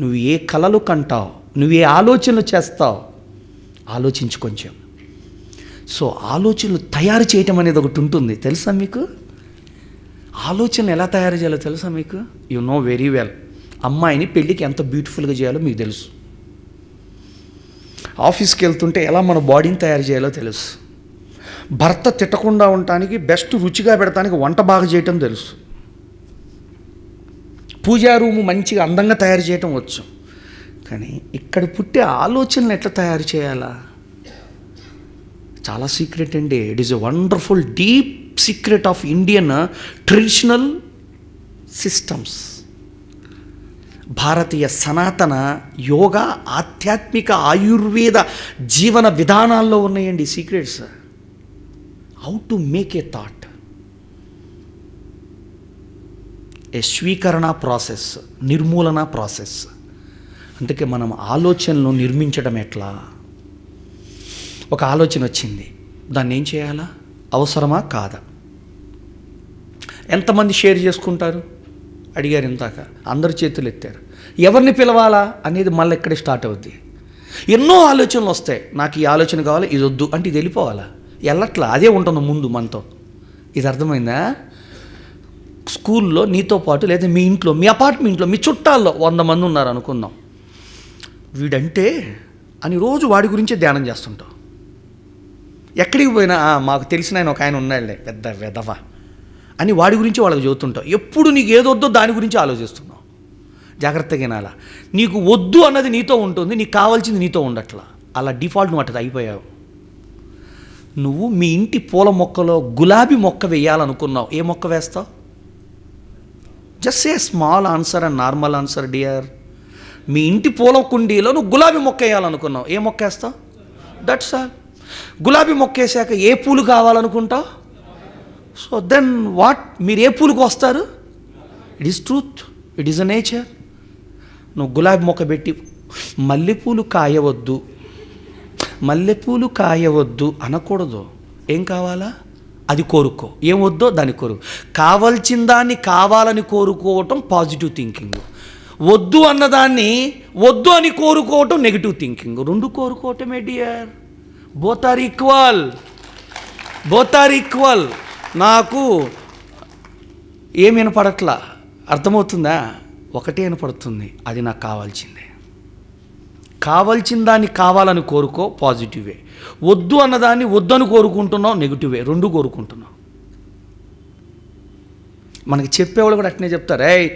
నువ్వు ఏ కళలు కంటావు, నువ్వు ఏ ఆలోచనలు చేస్తావు, ఆలోచించు కొంచెం. సో ఆలోచనలు తయారు చేయటం అనేది ఒకటి ఉంటుంది, తెలుసా మీకు? ఆలోచనలు ఎలా తయారు చేయాలో తెలుసా మీకు? You know very well. అమ్మాయిని పెళ్ళికి ఎంత బ్యూటిఫుల్గా చేయాలో మీకు తెలుసు. ఆఫీస్కి వెళ్తుంటే ఎలా మన బాడీని తయారు చేయాలో తెలుసు. భర్త తిట్టకుండా ఉండటానికి, బెస్ట్ రుచిగా పెడతానికి వంట బాగా చేయటం తెలుసు. పూజా రూము మంచిగా అందంగా తయారు చేయటం వచ్చు. కానీ ఇక్కడ పుట్టే ఆలోచనలు ఎట్లా తయారు చేయాలా? చాలా సీక్రెట్ అండి. It is a wonderful deep secret of Indian traditional systems. భారతీయ సనాతన యోగా, ఆధ్యాత్మిక, ఆయుర్వేద జీవన విధానాల్లో ఉన్నాయండి secrets. How to make a thought, ఏ స్వీకరణ ప్రాసెస్, నిర్మూలన ప్రాసెస్. అందుకే మనం ఆలోచనలు నిర్మించడం ఎట్లా? ఒక ఆలోచన వచ్చింది, దాన్ని ఏం చేయాలా? అవసరమా కాదా? ఎంతమంది షేర్ చేసుకుంటారు అడిగారు ఇందాక, అందరు చేతులు ఎత్తారు. ఎవరిని పిలవాలా అనేది మళ్ళీ ఇక్కడే స్టార్ట్ అవుద్ది. ఎన్నో ఆలోచనలు వస్తాయి. నాకు ఈ ఆలోచన కావాలి, ఇది వద్దు అంటే ఇది వెళ్ళిపోవాలా? వెళ్ళట్లా, అదే ఉంటుంది ముందు మనతో. ఇది అర్థమైందా? స్కూల్లో నీతో పాటు, లేదా మీ ఇంట్లో, మీ అపార్ట్మెంట్లో, మీ చుట్టాల్లో 100 మంది ఉన్నారు అనుకుందాం. వీడంటే అని రోజు వాడి గురించే ధ్యానం చేస్తుంటాం. ఎక్కడికి పోయినా మాకు తెలిసిన ఆయన ఒక ఆయన ఉన్నాడులే పెద్ద వెధవ అని వాడి గురించి వాళ్ళకి చెబుతుంటావు. ఎప్పుడు నీకు ఏదొద్దో దాని గురించి ఆలోచిస్తున్నావు. జాగ్రత్తగా వినాలా. నీకు వద్దు అన్నది నీతో ఉంటుంది, నీకు కావాల్సింది నీతో ఉండట్లా. అలా డిఫాల్ట్ నువ్వు అట్లా అయిపోయావు. నువ్వు మీ ఇంటి పూల మొక్కలో గులాబీ మొక్క వేయాలనుకున్నావు, ఏ మొక్క వేస్తావు? Just a small answer and normal answer dear. మీ ఇంటి పూల కుండీలో నువ్వు గులాబీ మొక్క వేయాలనుకున్నావు, ఏ మొక్క వేస్తావు? That's all. గులాబీ మొక్క వేసాక ఏ పూలు కావాలనుకుంటావు? So then what? మీరు ఏ పూలకు వస్తారు? It is truth, it is a nature. నువ్వు గులాబీ మొక్క పెట్టి మల్లెపూలు కాయవద్దు, మల్లెపూలు కాయవద్దు అనకూడదు. ఏం కావాలా అది కోరుకో, ఏం వద్దో దాన్ని కోరుకో. కావాల్సిన దాన్ని కావాలని కోరుకోవటం పాజిటివ్ థింకింగ్, వద్దు అన్నదాన్ని వద్దు అని కోరుకోవటం నెగిటివ్ థింకింగ్. రెండు కోరుకోవటమే dear. Both are equal, both are equal. నాకు ఏమి వినపడట్లా, అర్థమవుతుందా? ఒకటే వినపడుతుంది, అది నాకు కావాల్సిందే. కావాల్సిన దాన్ని కావాలని కోరుకో, పాజిటివే. వద్దు అన్నదాన్ని వద్దని కోరుకుంటున్నావు, నెగిటివే. రెండు కోరుకుంటున్నావు. మనకి చెప్పేవాళ్ళు కూడా అట్నే చెప్తారు, ఏయ్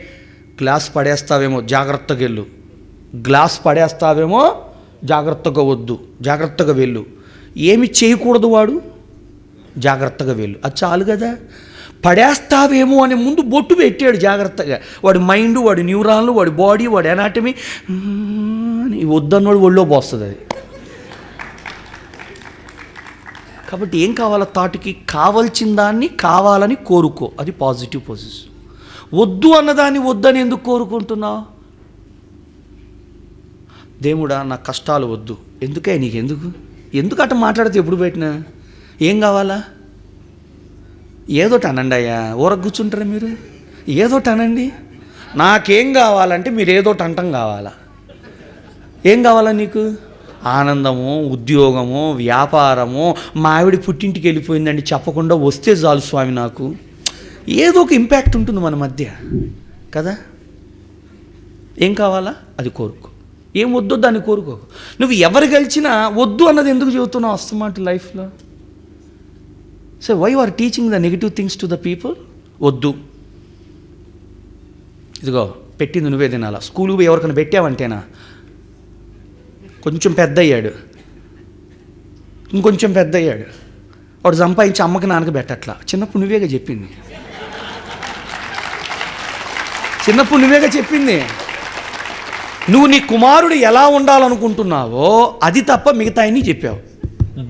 గ్లాస్ పడేస్తావేమో జాగ్రత్తగా వెళ్ళు, గ్లాస్ పడేస్తావేమో జాగ్రత్తగా వద్దు, జాగ్రత్తగా వెళ్ళు. ఏమి చేయకూడదు వాడు? జాగ్రత్తగా వెళ్ళు. అది చాలు కదా. పడేస్తావేమో అని ముందు బొట్టు పెట్టాడు జాగ్రత్తగా. వాడి మైండ్, వాడి న్యూరాన్లు, వాడి బాడీ, వాడి ఎనాటమీ వద్దన్నోడు ఒళ్ళో పోస్తుంది అది. కాబట్టి ఏం కావాలో థాట్కి? కావాల్సిన దాన్ని కావాలని కోరుకో, అది పాజిటివ్ పొజిషన్. వద్దు అన్నదాన్ని వద్దని ఎందుకు కోరుకుంటున్నావు? దేవుడా నా కష్టాలు వద్దు. ఎందుకే నీకు? ఎందుకు అట్లా మాట్లాడితే ఎప్పుడు పెట్టినా? ఏం కావాలా? ఏదోటి అనండి అయ్యా. ఊరకు కూర్చుంటారా మీరు? ఏదోటి అనండి. నాకేం కావాలంటే మీరు ఏదోటి అంటం కావాలా? ఏం కావాలా నీకు? ఆనందము, ఉద్యోగము, వ్యాపారము, మా ఆవిడ పుట్టింటికి వెళ్ళిపోయిందండి చెప్పకుండా వస్తే చాలు స్వామి నాకు. ఏదో ఒక ఇంపాక్ట్ ఉంటుంది మన మధ్య కదా. ఏం కావాలా అది కోరుకో, ఏం వద్దో దాన్ని కోరుకో. నువ్వు ఎవరు గెలిచినా వద్దు అన్నది ఎందుకు చెబుతున్నావు అస్తమాట లైఫ్లో? So why you are teaching the negative things to the people? వద్దు, ఇదిగో పెట్టింది నువ్వే తినాలా. స్కూల్కి ఎవరికైనా పెట్టావంటేనా కొంచెం పెద్ద అయ్యాడు, ఇంకొంచెం పెద్ద అయ్యాడు, వాడు సంపాదించి అమ్మకి నాన్నకి పెట్టట్లా. చిన్నప్పుడు నువ్వేగా చెప్పింది, చిన్నప్పుడు నువ్వేగా చెప్పింది. నువ్వు నీ కుమారుడు ఎలా ఉండాలనుకుంటున్నావో అది తప్ప మిగతా అన్నీ చెప్పావు.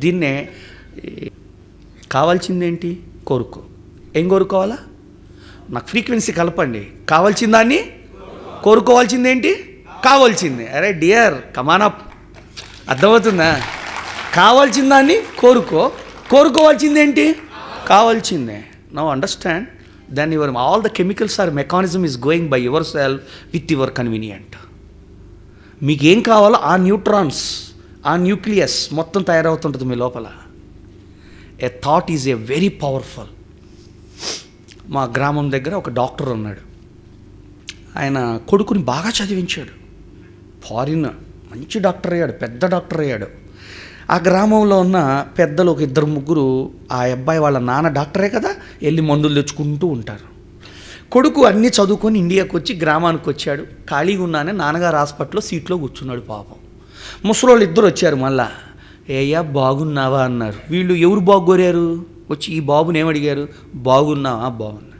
దీన్నే కావాల్సిందేంటి? కోరుకో. ఏం కోరుకోవాలా? నాకు ఫ్రీక్వెన్సీ కలపండి. కావాల్సిన దాన్ని కోరుకోవాల్సిందేంటి? కావాల్సిందే. అరే డియర్ కమానప్, అర్థమవుతుందా? కావాల్సిన దాన్ని కోరుకో, కోరుకోవాల్సిందేంటి? కావాల్సిందే. Now understand, then your all the chemicals are mechanism is going by yourself with your convenient. మీకు ఏం కావాలో ఆ న్యూట్రాన్స్, ఆ న్యూక్లియస్ మొత్తం తయారవుతుంటుంది మీ లోపల. A thought is a very powerful. మా గ్రామం దగ్గర ఒక డాక్టర్ ఉన్నాడు. ఆయన కొడుకుని బాగా చదివించాడు. ఫారిన్ మంచి డాక్టర్ అయ్యాడు, పెద్ద డాక్టర్ అయ్యాడు. ఆ గ్రామంలో ఉన్న పెద్దలు ఒక 2-3 ఆ అబ్బాయి వాళ్ళ నాన్న డాక్టరే కదా, వెళ్ళి మందులు తెచ్చుకుంటూ ఉంటారు. కొడుకు అన్నీ చదువుకొని ఇండియాకి వచ్చి గ్రామానికి వచ్చాడు. ఖాళీగా ఉన్నానే నాన్నగారు హాస్పిటల్లో సీట్లో కూర్చున్నాడు. పాపం ముసలోళ్ళు 2 వచ్చారు. మళ్ళా ఏయ్యా బాగున్నావా అన్నారు. వీళ్ళు ఎవరు బాగోరారు వచ్చి ఈ బాబుని ఏమడిగారు, బాగున్నావా? బాగున్నా.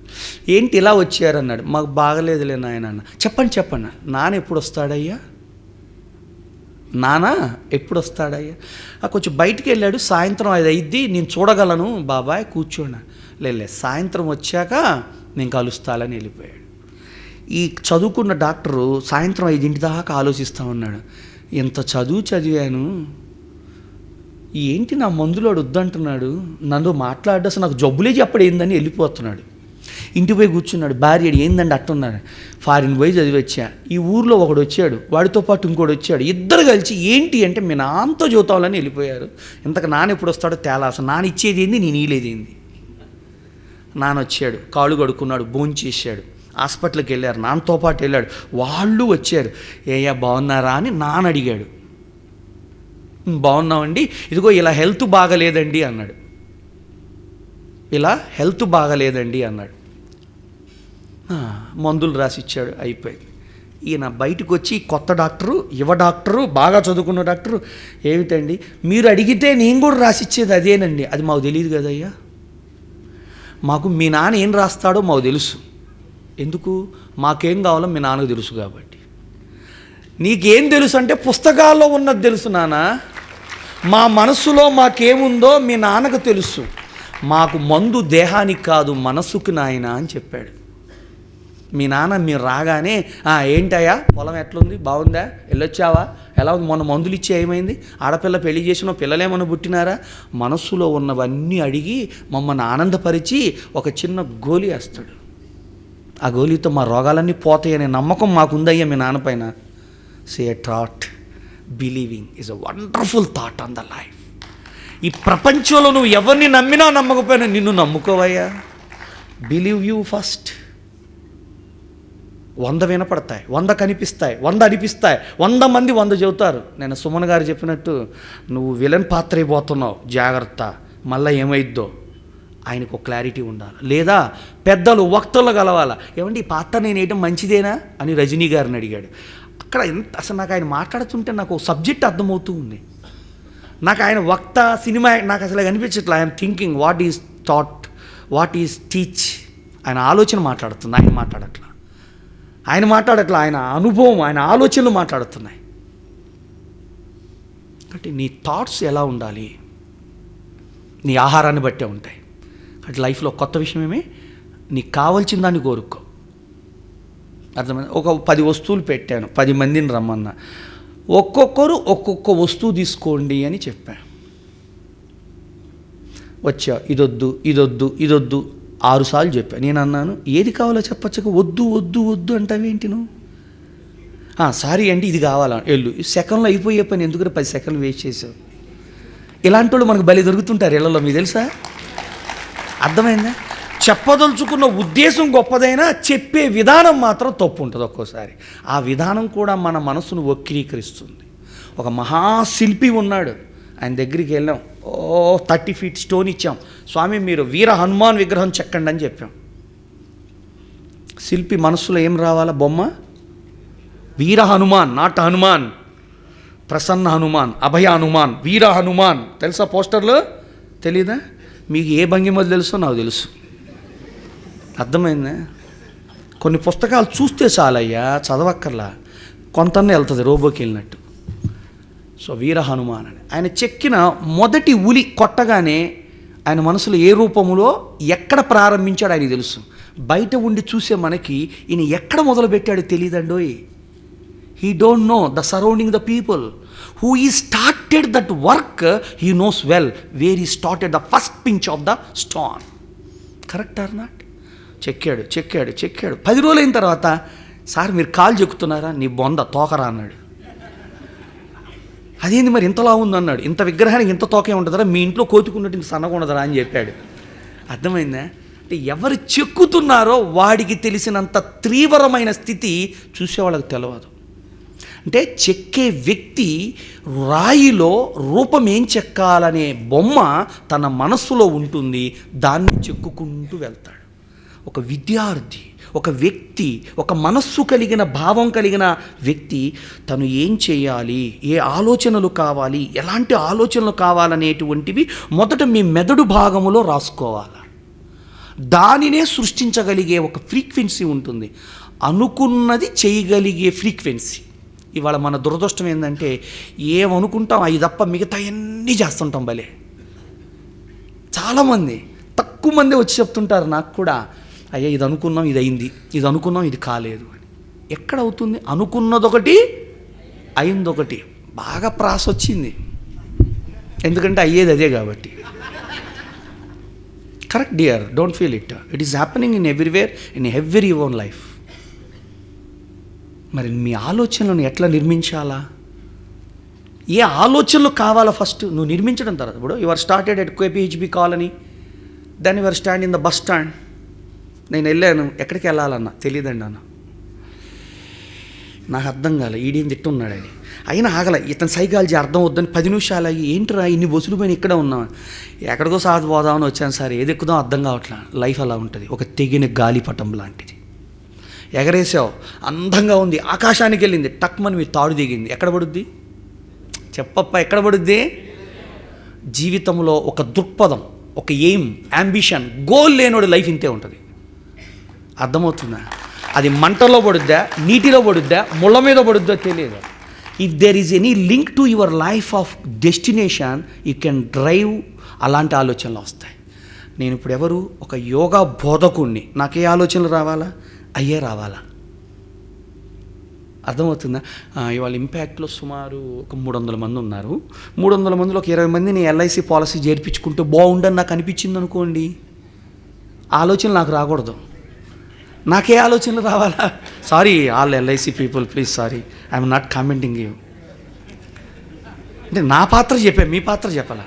ఏంటి ఇలా వచ్చారన్నాడు. మాకు బాగలేదులే నాయన అన్న. చెప్పండి నాన్న ఎప్పుడు వస్తాడయ్యా? నాన్న ఎప్పుడు వస్తాడయ్యా? కొంచెం బయటికి వెళ్ళాడు, సాయంత్రం 5 అయ్యిద్ది, నేను చూడగలను బాబాయ్, కూర్చోండి. లే సాయంత్రం వచ్చాక నేను కలుస్తాలని వెళ్ళిపోయాడు. ఈ చదువుకున్న డాక్టరు సాయంత్రం 5 దాకా ఆలోచిస్తూ ఉన్నాడు. ఎంత చదివాను, ఏంటి నా మందులోడు వద్దంటున్నాడు, నన్ను మాట్లాడ్డా, అసలు నాకు జబ్బులే చెప్పడేందని వెళ్ళిపోతున్నాడు. ఇంటికి పోయి కూర్చున్నాడు. భార్య ఏందండి అట్టున్నాడు, ఫారిన్ పోయి చదివచ్చా, ఈ ఊర్లో ఒకడు వచ్చాడు, వాడితో పాటు ఇంకోటి వచ్చాడు, 2 కలిసి ఏంటి అంటే మీ నాన్నతో చదువుతావాలని వెళ్ళిపోయారు. ఇంతకు నాన్న ఎప్పుడు వస్తాడో తేలా, అసలు నాన్న ఇచ్చేది ఏంది, నేను ఇలేదేంది. నాన్న వచ్చాడు, కాళ్ళు కడుక్కున్నాడు, భోంచేసాడు, హాస్పిటల్కి వెళ్ళారు, నాన్నతో పాటు వెళ్ళాడు. వాళ్ళు వచ్చారు. ఏయ్యా బాగున్నారా అని నాన్న అడిగాడు. బాగున్నామండి, ఇదిగో ఇలా హెల్త్ బాగలేదండి అన్నాడు. ఇలా హెల్త్ బాగలేదండి అన్నాడు. మందులు రాసిచ్చాడు, అయిపోయింది. ఈయన బయటకు వచ్చి కొత్త డాక్టరు, డాక్టరు, బాగా చదువుకున్న డాక్టరు, ఏమిటండి మీరు అడిగితే నేను కూడా రాసిచ్చేది అదేనండి. అది మాకు తెలియదు కదయ్యా, మాకు మీ నాన్న ఏం రాస్తాడో మాకు తెలుసు. ఎందుకు? మాకేం కావాలో మీ నాన్నకు తెలుసు కాబట్టి. నీకేం తెలుసు అంటే పుస్తకాల్లో ఉన్నది తెలుసు నాన్న, మా మనస్సులో మాకేముందో మీ నాన్నకు తెలుసు. మాకు మందు దేహానికి కాదు మనస్సుకు నాయన అని చెప్పాడు. మీ నాన్న మీరు రాగానే ఏంటయ్యా పొలం ఎట్లుంది, బాగుందా, వెళ్ళొచ్చావా, ఎలా ఉంది, మొన్న మందులు ఇచ్చి ఏమైంది, ఆడపిల్ల పెళ్లి చేసిన పిల్లలేమన్నా పుట్టినారా, మనస్సులో ఉన్నవన్నీ అడిగి మమ్మల్ని ఆనందపరిచి ఒక చిన్న గోలి వేస్తాడు. ఆ గోలితో మా రోగాలన్నీ పోతాయనే నమ్మకం మాకుందయ్యా మీ నాన్న పైన. Say thought believing is a wonderful thought on the life. ఈ ప్రపంచంలో నువ్వు ఎవరిని నమ్మినా నమ్మకపోయినా నిన్ను నమ్ముకోవయ్యా. Believe you first. 100 వినపడతాయి, 100 కనిపిస్తాయి, 100 అనిపిస్తాయి, 100 మంది 100 చెబుతారు. నేను సుమన్ గారు చెప్పినట్టు నువ్వు విలన్ పాత్ర అయిపోతున్నావు, జాగ్రత్త, మళ్ళీ ఏమైద్దో. ఆయనకు ఒక క్లారిటీ ఉండాలి. లేదా పెద్దలు వక్తలు కలవాలా, ఏమండి ఈ పాత్ర నేను వేయటం మంచిదేనా అని రజనీ గారిని అడిగాడు. అక్కడ అసలు నాకు ఆయన మాట్లాడుతుంటే నాకు సబ్జెక్ట్ అర్థమవుతూ ఉంది. నాకు ఆయన వక్త సినిమా నాకు అసలు అనిపించట్లా. I'm thinking what is thought, what is teach. ఆయన ఆలోచన మాట్లాడుతుంది, ఆయన మాట్లాడట్లా, ఆయన అనుభవం, ఆయన ఆలోచనలు మాట్లాడుతున్నాయి. కాబట్టి నీ థాట్స్ ఎలా ఉండాలి, నీ ఆహారాన్ని బట్టే ఉంటాయి. అటు లైఫ్లో కొత్త విషయం ఏమి, నీకు కావాల్సిన దాన్ని కోరుకో. అర్థమైంది? ఒక 10 వస్తువులు పెట్టాను, 10 మందిని రమ్మన్నా, ఒక్కొక్కరు ఒక్కొక్క వస్తువు తీసుకోండి అని చెప్పా. వచ్చా, ఇదొద్దు 6 సార్లు చెప్పా. నేను అన్నాను ఏది కావాలో చెప్పచ్చక వద్దు అంటావేంటి నువ్వు? సారీ అండి ఇది కావాలా, వెళ్ళు. సెకండ్లో అయిపోయే పని ఎందుకంటే 10 సెకండ్లు వేస్ట్ చేసావు. ఇలాంటి వాళ్ళు మనకు బలి దొరుకుతుంటారు ఇళ్లలో, మీకు తెలుసా? అర్థమైందా? చెప్పదలుచుకున్న ఉద్దేశం గొప్పదైనా చెప్పే విధానం మాత్రం తప్పు ఉంటుంది ఒక్కోసారి. ఆ విధానం కూడా మన మనసును వక్రీకరిస్తుంది. ఒక మహాశిల్పి ఉన్నాడు, ఆయన దగ్గరికి వెళ్ళాం. 30 ఫీట్ స్టోన్ ఇచ్చాం. స్వామి మీరు వీర హనుమాన్ విగ్రహం చెక్కండి అని చెప్పాం. శిల్పి మనసులో ఏం రావాలా? బొమ్మ వీర హనుమాన్, నాట్ హనుమాన్, ప్రసన్న హనుమాన్, అభయ హనుమాన్, వీర హనుమాన్. తెలుసా పోస్టర్లో? తెలీదా? మీకు ఏ భంగిమలు తెలుసో నాకు తెలుసు. అర్థమైందా? కొన్ని పుస్తకాలు చూస్తే చాలయ్యా, చదవక్కర్లా, కొంతనే వెళ్తుంది రోబోకి వెళ్ళినట్టు. సో వీర హనుమాన్ అని ఆయన చెక్కిన మొదటి ఉలి కొట్టగానే ఆయన మనసులో ఏ రూపములో ఎక్కడ ప్రారంభించాడు ఆయన తెలుసు. బయట ఉండి చూసే మనకి ఈయన ఎక్కడ మొదలుపెట్టాడో తెలియదండోయ్. He don't know the surrounding the people who ఈ started that work. He knows well where he started the first pinch of the stone. Correct or not? చెక్కాడు 10 రోజులు అయిన తర్వాత, సార్ మీరు కాలు చెక్కుతున్నారా, నీ బొంద తోకరా అన్నాడు. అదేంది మరి ఇంతలా ఉందన్నాడు. ఇంత విగ్రహానికి ఇంత తోకే ఉంటుందరా, మీ ఇంట్లో కోతుకున్నట్టు ఇంత సన్నగా ఉండదురా అని చెప్పాడు. అర్థమైందా? అంటే ఎవరు చెక్కుతున్నారో వాడికి తెలిసినంత తీవ్రమైన స్థితి చూసేవాళ్ళకి తెలియదు. అంటే చెక్కే వ్యక్తి రాయిలో రూపం ఏం చెక్కాలనే బొమ్మ తన మనస్సులో ఉంటుంది, దాన్ని చెక్కుకుంటూ వెళ్తాడు. ఒక విద్యార్థి, ఒక వ్యక్తి, ఒక మనస్సు కలిగిన భావం కలిగిన వ్యక్తి తను ఏం చేయాలి, ఏ ఆలోచనలు కావాలి, ఎలాంటి ఆలోచనలు కావాలనేటువంటివి మొదట మీ మెదడు భాగములో రాసుకోవాలి. దానినే సృష్టించగలిగే ఒక ఫ్రీక్వెన్సీ ఉంటుంది, అనుకున్నది చేయగలిగే ఫ్రీక్వెన్సీ. ఇవాళ మన దురదృష్టం ఏంటంటే ఏమనుకుంటాం అవి తప్ప మిగతా అన్నీ చేస్తుంటాం. భలే చాలామంది, తక్కువ మంది వచ్చి చెప్తుంటారు నాకు కూడా, అయ్యా ఇది అనుకున్నాం ఇది అయింది, ఇది అనుకున్నాం ఇది కాలేదు అని. ఎక్కడ అవుతుంది? అనుకున్నదొకటి అయిందొకటి. బాగా ప్రాస వచ్చింది, ఎందుకంటే అయ్యేది అదే కాబట్టి. Correct dear, don't feel it. It is happening in everywhere, in every own life. మరి మీ ఆలోచనలను ఎట్లా నిర్మించాలా? ఏ ఆలోచనలు కావాలా ఫస్ట్ నువ్వు నిర్మించడం తర్వాత. ఇప్పుడు your started at KPHB colony, then your stand in the bus stand. నేను వెళ్ళాను, ఎక్కడికి వెళ్ళాలన్నా తెలియదండి అన్న, నాకు అర్థం కాలే, ఈడేం తిట్టున్నాడని. అయినా ఆగల, ఇతను సైకాలజీ అర్థం వద్దని 10 నిమిషాలు అయ్యి, ఏంట్రా ఇన్ని బస్సులు పోయిన ఇక్కడ ఉన్నాం, ఎక్కడికో సాగు పోదామని వచ్చాను సార్, ఏది ఎక్కుదాం అర్థం కావట్లా. లైఫ్ అలా ఉంటుంది, ఒక తెగిన గాలిపటం లాంటిది. ఎగరేసావు, అందంగా ఉంది, ఆకాశానికి వెళ్ళింది, టక్మని మీ తాడు దిగింది, ఎక్కడ పడుద్ది చెప్పప్ప, ఎక్కడ పడుద్ది? జీవితంలో ఒక దృక్పథం, ఒక ఎయిమ్, యాంబిషన్, గోల్ లేనోడు లైఫ్ ఇంతే ఉంటుంది. అర్థమవుతుందా? అది మంటల్లో పడుద్దా, నీటిలో పడుద్దా, ముళ్ళ మీద పడుద్దో తెలియదు. If there is any link to your life of destination, you can drive. అలాంటి ఆలోచనలు వస్తాయి. నేను ఇప్పుడు ఎవరు? ఒక యోగా బోధకుణ్ణి, నాకు ఏ ఆలోచనలు రావాలా? అయ్యే రావాలా. అర్థమవుతుందా? ఇవాళ ఇంపాక్ట్లో సుమారు ఒక 300 మంది ఉన్నారు. 300 మందిలో ఒక 20 మందిని ఎల్ఐసి పాలసీ చేర్పించుకుంటూ బాగుండని నాకు అనిపించింది అనుకోండి, ఆలోచన నాకు రాకూడదు. నాకే ఆలోచనలు రావాలా? Sorry all LIC people, please sorry, I'm not commenting you. అంటే నా పాత్ర చెప్పా, మీ పాత్ర చెప్పాలా?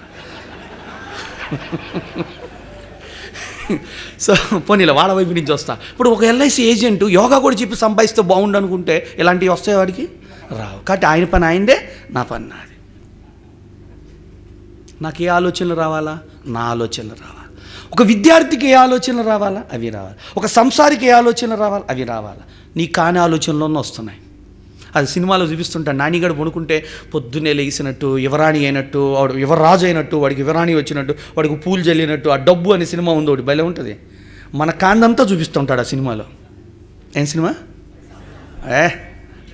సో పోనీలా వాళ్ళ వైపు నుంచి వస్తా. ఇప్పుడు ఒక ఎల్ఐసి ఏజెంట్ యోగా కూడా చెప్పి సంపాదిస్తే బాగుండు అనుకుంటే ఇలాంటివి వస్తాయి వాడికి? రావు. కాబట్టి ఆయన పని ఆయనదే, నా పని నాది. నాకు ఏ ఆలోచనలు రావాలా? నా ఆలోచనలు రావాలి. ఒక విద్యార్థికి ఏ ఆలోచనలు రావాలా? అవి రావాలి. ఒక సంసారికి ఏ ఆలోచనలు రావాలి? అవి రావాలి. నీ కాని ఆలోచనలోనే వస్తున్నాయి. అది సినిమాలో చూపిస్తుంటాడు, నానిగాడు పడుకుంటే పొద్దున్నే లేచినట్టు, యువరాణి అయినట్టు, వాడు యువరాజు అయినట్టు, వాడికి యువరాణి వచ్చినట్టు, వాడికి పూలు జల్లినట్టు. ఆ డబ్బు అనే సినిమా ఉంది ఒకటి, భలే ఉంటుంది. మన కాందంతా చూపిస్తుంటాడు ఆ సినిమాలో. ఏం సినిమా?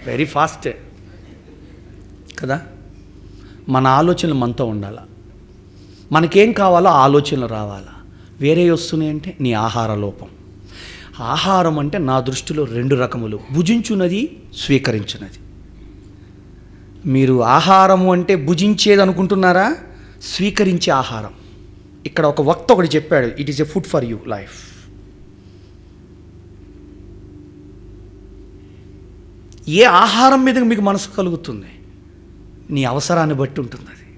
వెరీ ఫాస్ట్ కదా. మన ఆలోచనలు మనతో ఉండాలి. మనకేం కావాలో ఆలోచనలు రావాలా. వేరే వస్తున్నాయంటే నీ ఆహార లోపం. ఆహారం అంటే నా దృష్టిలో 2 రకములు, భుజించున్నది, స్వీకరించున్నది. మీరు ఆహారము అంటే భుజించేది అనుకుంటున్నారా? స్వీకరించే ఆహారం. ఇక్కడ ఒక వక్త ఒకటి చెప్పాడు, it is a food for you life. ఏ ఆహారం మీద మీకు మనసు కలుగుతుంది, నీ అవసరాన్ని బట్టి ఉంటుంది అది.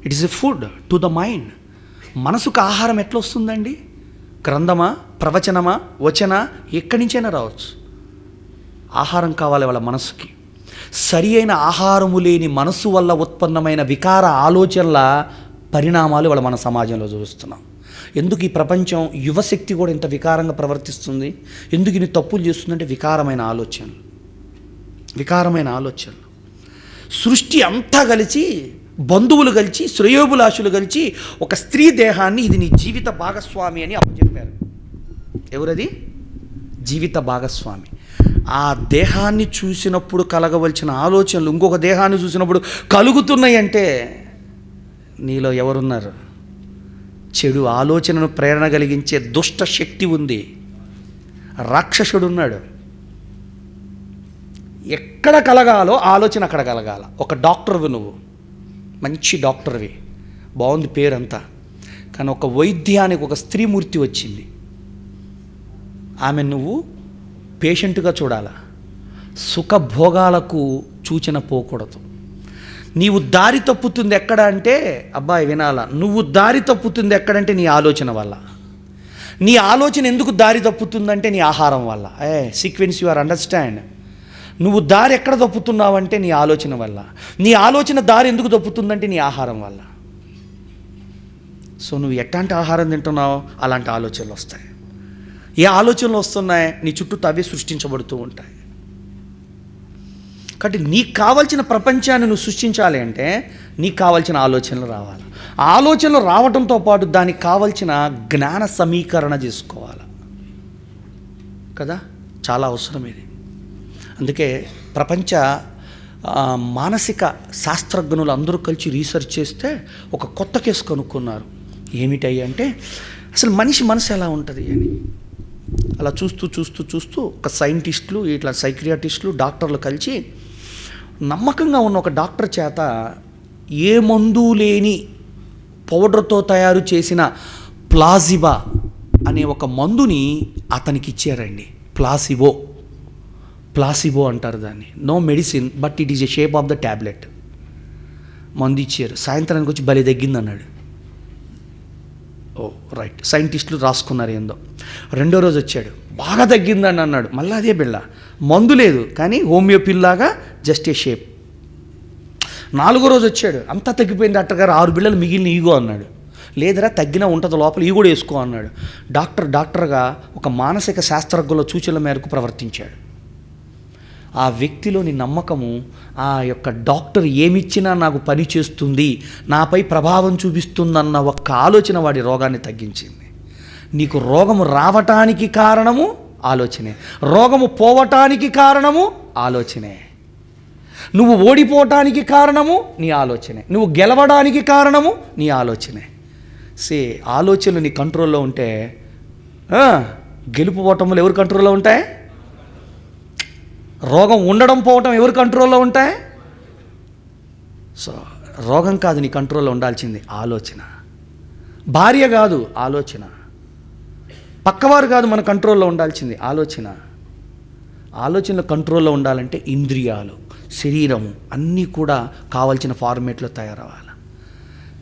It is a food to the mind. మనసుకు ఆహారం ఎట్లా వస్తుందండి? గ్రంథమా, ప్రవచనమా, వచన, ఎక్కడి నుంచైనా రావచ్చు. ఆహారం కావాలి వాళ్ళ మనసుకి. సరి అయిన ఆహారము లేని మనసు వల్ల ఉత్పన్నమైన వికార ఆలోచనల పరిణామాలు వాళ్ళ మన సమాజంలో చూస్తున్నాం. ఎందుకు ఈ ప్రపంచం యువశక్తి కూడా ఇంత వికారంగా ప్రవర్తిస్తుంది? ఎందుకు ఇన్ని తప్పులు చేస్తుందంటే వికారమైన ఆలోచనలు. సృష్టి అంతా కలిసి, బంధువులు కలిసి, శ్రేయోభిలాషులు కలిసి ఒక స్త్రీ దేహాన్ని ఇది నీ జీవిత భాగస్వామి అని అప్పచెప్పారు. ఎవరది? జీవిత భాగస్వామి. ఆ దేహాన్ని చూసినప్పుడు కలగవలసిన ఆలోచనలు ఇంకొక దేహాన్ని చూసినప్పుడు కలుగుతున్నాయి అంటే నీలో ఎవరున్నారు? చెడు ఆలోచనను ప్రేరణ కలిగించే దుష్ట శక్తి ఉంది, రాక్షసుడు ఉన్నాడు. ఎక్కడ కలగాలో ఆలోచన అక్కడ కలగాల. ఒక డాక్టర్వి, నువ్వు మంచి డాక్టర్వి, బాగుంది పేరంతా. కానీ ఒక వైద్యానికి ఒక స్త్రీమూర్తి వచ్చింది. ఆమె నువ్వు పేషెంట్గా చూడాలా, సుఖభోగాలకు సూచన పోకూడదు. నీవు దారి తప్పుతుంది ఎక్కడ అంటే, అబ్బాయి వినాలా, నువ్వు దారి తప్పుతుంది ఎక్కడంటే నీ ఆలోచన వల్ల. నీ ఆలోచన ఎందుకు దారి తప్పుతుందంటే నీ ఆహారం వల్ల. Sequence you are understand. నువ్వు దారి ఎక్కడ తప్పుతున్నావంటే నీ ఆలోచన వల్ల. నీ ఆలోచన దారి ఎందుకు తప్పుతుందంటే నీ ఆహారం వల్ల. సో నువ్వు ఎట్లాంటి ఆహారం తింటున్నావో అలాంటి ఆలోచనలు వస్తాయి. ఏ ఆలోచనలు వస్తున్నాయి, నీ చుట్టూ అవే సృష్టించబడుతూ ఉంటాయి. కాబట్టి నీకు కావాల్సిన ప్రపంచాన్ని నువ్వు సృష్టించాలి అంటే నీకు కావాల్సిన ఆలోచనలు రావాలి. ఆలోచనలు రావడంతో పాటు దానికి కావాల్సిన జ్ఞాన సమీకరణ చేసుకోవాలి కదా, చాలా అవసరం ఇది. అందుకే ప్రపంచ మానసిక శాస్త్రజ్ఞులు అందరూ కలిసి రీసెర్చ్ చేస్తే ఒక కొత్త కేసు కనుక్కున్నారు. ఏమిటయ్యి అంటే, అసలు మనిషి మనసు ఎలా ఉంటుంది అని. అలా చూస్తూ చూస్తూ చూస్తూ ఒక సైంటిస్టులు, ఇట్లా సైక్రియాటిస్టులు, డాక్టర్లు కలిసి నమ్మకంగా ఉన్న ఒక డాక్టర్ చేత ఏ మందు లేని పౌడర్తో తయారు చేసిన ప్లాసిబా అనే ఒక మందుని అతనికి ఇచ్చారండి. ప్లాసిబో అంటారు దాన్ని. No medicine but it is a shape of the tablet. మందు ఇచ్చారు. సాయంత్రానికి వచ్చి బలి తగ్గింది అన్నాడు. ఓ రైట్, సైంటిస్టులు రాసుకున్నారు ఏందో. రెండో రోజు వచ్చాడు, బాగా తగ్గిందని అన్నాడు. మళ్ళీ అదే బిళ్ళ, మందు లేదు కానీ హోమియోపిల్లాగా జస్ట్ ఏ షేప్. నాలుగో రోజు వచ్చాడు, అంతా తగ్గిపోయింది డాక్టర్ గారు, 6 బిళ్ళలు మిగిలిన ఈగో అన్నాడు. లేదరా తగ్గినా ఉంటుంది లోపల, ఈ కూడా వేసుకో అన్నాడు. డాక్టర్గా ఒక మానసిక శాస్త్రజ్ఞుల సూచనల మేరకు ప్రవర్తించాడు. ఆ వ్యక్తిలోని నమ్మకము, ఆ యొక్క డాక్టర్ ఏమిచ్చినా నాకు పని చేస్తుంది, నాపై ప్రభావం చూపిస్తుందన్న ఒక్క ఆలోచన వాడి రోగాన్ని తగ్గించింది. నీకు రోగము రావటానికి కారణము ఆలోచనే, రోగము పోవటానికి కారణము ఆలోచనే. నువ్వు ఓడిపోవటానికి కారణము నీ ఆలోచనే, నువ్వు గెలవడానికి కారణము నీ ఆలోచనే. ఆలోచనలు నీ కంట్రోల్లో ఉంటే గెలుపు ఓటములు ఎవరి కంట్రోల్లో ఉంటాయి? రోగం ఉండడం పోవటం ఎవరి కంట్రోల్లో ఉంటాయి? సో రోగం కాదు నీ కంట్రోల్లో ఉండాల్సింది ఆలోచన. భార్య కాదు ఆలోచన, పక్కవారు కాదు మన కంట్రోల్లో ఉండాల్సింది ఆలోచన. ఆలోచనలు కంట్రోల్లో ఉండాలంటే ఇంద్రియాలు, శరీరము అన్నీ కూడా కావాల్సిన ఫార్మేట్లో తయారవ్వాలి.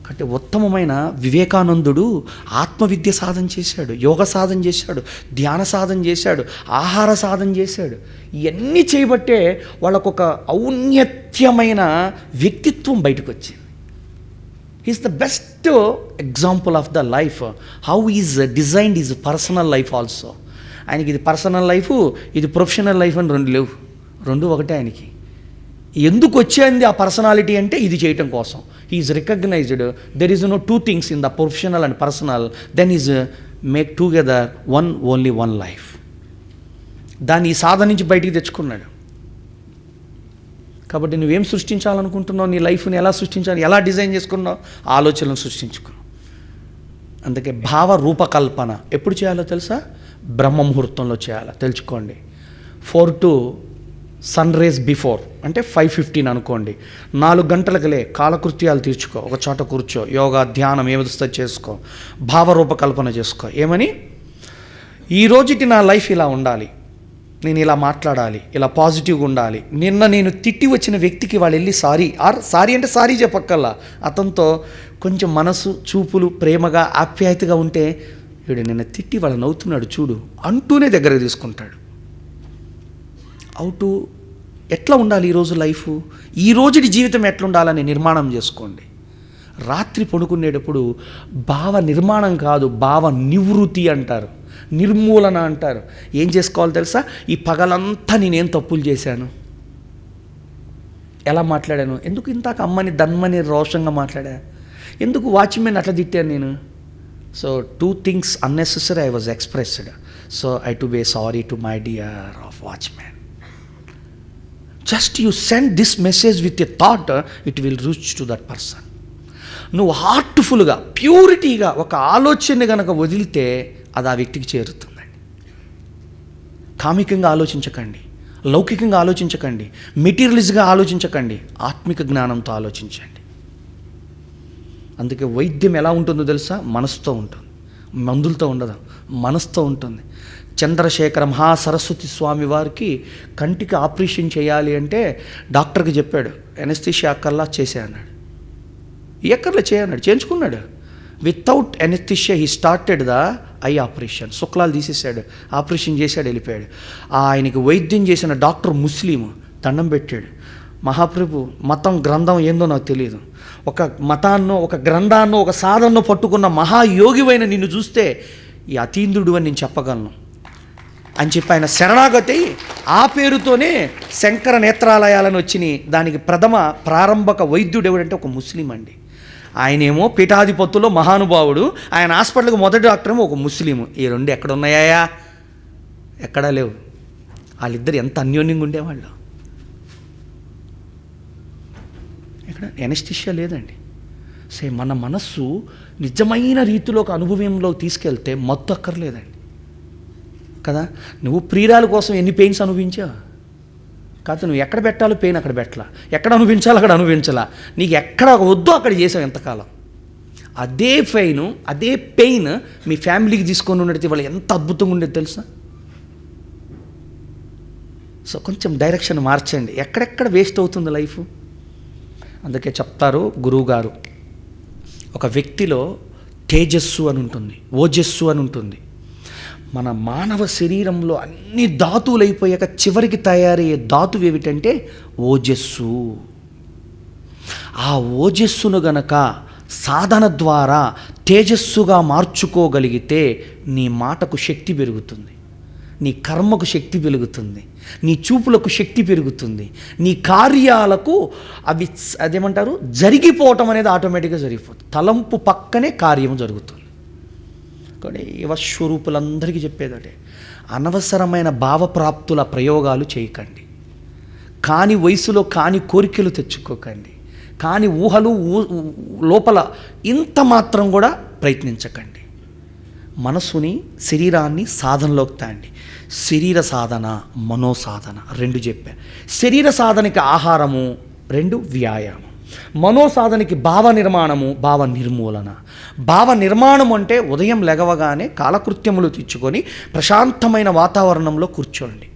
అంటే ఉత్తమమైన వివేకానందుడు ఆత్మవిద్య సాధన చేశాడు, యోగ సాధన చేశాడు, ధ్యాన సాధన చేశాడు, ఆహార సాధన చేశాడు. ఇవన్నీ చేయబట్టే వాళ్ళకొక ఔన్నత్యమైన వ్యక్తిత్వం బయటకు వచ్చింది. He's the best example of the life. How is designed is personal life also. ఆయనకి ఇది పర్సనల్ లైఫ్, ఇది ప్రొఫెషనల్ లైఫ్ అని రెండు లేవు, రెండు ఒకటే ఆయనకి. ఎందుకు వచ్చేది ఆ పర్సనాలిటీ అంటే ఇది చేయటం కోసం. Is recognized there is no 2 things in the professional and personal, then is make together only one life. దాన్ని ఈ సాధన నుంచి బయటికి తెచ్చుకున్నాడు. కాబట్టి నువ్వేం సృష్టించాలనుకుంటున్నావు, నీ లైఫ్ని ఎలా సృష్టించాలి, ఎలా డిజైన్ చేసుకున్నావు, ఆలోచనలు సృష్టించుకున్నావు. అందుకే భావ రూపకల్పన ఎప్పుడు చేయాలో తెలుసా? బ్రహ్మ ముహూర్తంలో చేయాలో తెలుసుకోండి. 4 to సన్ రేస్ బిఫోర్ అంటే 5:15 అనుకోండి. 4 గంటలకులే కాలకృత్యాలు తీర్చుకో, ఒక చోట కూర్చో, యోగా ధ్యానం ఏమొస్తో చేసుకో, భావరూపకల్పన చేసుకో. ఏమని? ఈ రోజుటి నా లైఫ్ ఇలా ఉండాలి, నేను ఇలా మాట్లాడాలి, ఇలా పాజిటివ్గా ఉండాలి. నిన్న నేను తిట్టి వచ్చిన వ్యక్తికి వాళ్ళు వెళ్ళి సారీ అంటే సారీ చెప్పక్కల్లా, అతనితో కొంచెం మనసు చూపులు ప్రేమగా ఆప్యాయతగా ఉంటే, వీడు నిన్న తిట్టి వాళ్ళు నవ్వుతున్నాడు చూడు అంటూనే దగ్గరకు తీసుకుంటాడు. ఎట్లా ఉండాలి ఈరోజు లైఫ్, ఈ రోజుటి జీవితం ఎట్లా ఉండాలని నిర్మాణం చేసుకోండి. రాత్రి పడుకునేటప్పుడు భావ నిర్మాణం కాదు, భావ నివృత్తి అంటారు, నిర్మూలన అంటారు. ఏం చేసుకోవాలి తెలుసా? ఈ పగలంతా నేనేం తప్పులు చేశాను, ఎలా మాట్లాడాను, ఎందుకు ఇంతాక అమ్మని దన్మని రోషంగా మాట్లాడా, ఎందుకు వాచ్మెన్ అట్లా తిట్టాను నేను. So 2 things unnecessary I was expressed. So I to be sorry to my dear of watchman. Just you send this message with a thought, it will reach to that person. నువ్వు హార్ట్ఫుల్గా ప్యూరిటీగా ఒక ఆలోచన కనుక వదిలితే అది ఆ వ్యక్తికి చేరుతుందండి. కామికంగా ఆలోచించకండి, లౌకికంగా ఆలోచించకండి, మెటీరియలిస్ట్గా ఆలోచించకండి, ఆత్మిక జ్ఞానంతో ఆలోచించండి. అందుకే వైద్యం ఎలా ఉంటుందో తెలుసా? మనసుతో ఉంటుంది, మందులతో ఉండదు, మనసుతో ఉంటుంది. చంద్రశేఖర మహాసరస్వతి స్వామి వారికి కంటికి ఆపరేషన్ చేయాలి అంటే డాక్టర్కి చెప్పాడు, ఎనస్థీషియా అక్కర్లా చేసే అన్నాడు. ఎక్కర్లే చేయన్నాడు, చేయించుకున్నాడు. Without anaesthesia he started the eye operation. శుక్లాలు తీసేసాడు, ఆపరేషన్ చేశాడు, వెళ్ళిపోయాడు. ఆయనకి వైద్యం చేసిన డాక్టర్ ముస్లిం, దండం పెట్టాడు. మహాప్రభు, మతం గ్రంథం ఏందో నాకు తెలియదు, ఒక మతాన్నో ఒక గ్రంథాన్నో ఒక సాధనను పట్టుకున్న మహాయోగివైన నిన్ను చూస్తే ఈ అతీంద్రుడు అని నేను చెప్పగలను అని చెప్పి ఆయన శరణాగతి. ఆ పేరుతోనే శంకర నేత్రాలయాలను వచ్చినాయి. దానికి ప్రథమ ప్రారంభక వైద్యుడు ఎవడంటే ఒక ముస్లిం అండి. ఆయనేమో పీఠాధిపతుల్లో మహానుభావుడు, ఆయన హాస్పిటల్కి మొదటి డాక్టర్ ఏమో ఒక ముస్లిము. ఈ రెండు ఎక్కడ ఉన్నాయా? ఎక్కడా లేవు. వాళ్ళిద్దరు ఎంత అన్యోన్యంగా ఉండేవాళ్ళు. ఇక్కడ ఎనస్థీషియా లేదండి. మన మనస్సు నిజమైన రీతిలో ఒక అనుభవంలో తీసుకెళ్తే మత్తు అక్కర్లేదండి కదా. నువ్వు ప్రియురాల కోసం ఎన్ని పెయిన్స్ అనుభవించావు కాదు, నువ్వు ఎక్కడ పెట్టాలో పెయిన్ అక్కడ పెట్టాలా, ఎక్కడ అనుభవించాలో అక్కడ అనుభవించాలా, నీకు ఎక్కడ వద్దో అక్కడ చేసావు ఎంతకాలం. అదే పెయిన్ మీ ఫ్యామిలీకి తీసుకొని ఉండేది వాళ్ళు ఎంత అద్భుతంగా ఉండేది తెలుసా. సో కొంచెం డైరెక్షన్ మార్చండి, ఎక్కడెక్కడ వేస్ట్ అవుతుంది లైఫ్. అందుకే చెప్తారు గురువుగారు, ఒక వ్యక్తిలో తేజస్సు అని ఉంటుంది, ఓజస్సు అని ఉంటుంది. మన మానవ శరీరంలో అన్ని ధాతువులు అయిపోయాక చివరికి తయారయ్యే ధాతువు ఏమిటంటే ఓజస్సు. ఆ ఓజస్సును గనక సాధన ద్వారా తేజస్సుగా మార్చుకోగలిగితే నీ మాటకు శక్తి పెరుగుతుంది, నీ కర్మకు శక్తి పెరుగుతుంది, నీ చూపులకు శక్తి పెరుగుతుంది, నీ కార్యాలకు అదేమంటారు జరిగిపోవటం అనేది ఆటోమేటిక్గా జరిగిపోతుంది. తలంపు పక్కనే కార్యము జరుగుతుంది. కానీ యువస్వరూపులందరికీ చెప్పేదంటే అనవసరమైన భావప్రాప్తుల ప్రయోగాలు చేయకండి, కాని వయసులో కాని కోరికలు తెచ్చుకోకండి, కాని ఊహలు లోపల ఇంత మాత్రం కూడా ప్రయత్నించకండి. మనసుని శరీరాన్ని సాధనలోకి తాండి. శరీర సాధన, మనోసాధన రెండు చెప్పా. శరీర సాధనకి ఆహారము, రెండు వ్యాయామం. మనోసాధనకి భావ నిర్మాణము, భావ నిర్మూలన. భావ నిర్మాణం అంటే ఉదయం లెగవగానే కాలకృత్యములు తెచ్చుకొని ప్రశాంతమైన వాతావరణంలో కూర్చోండి.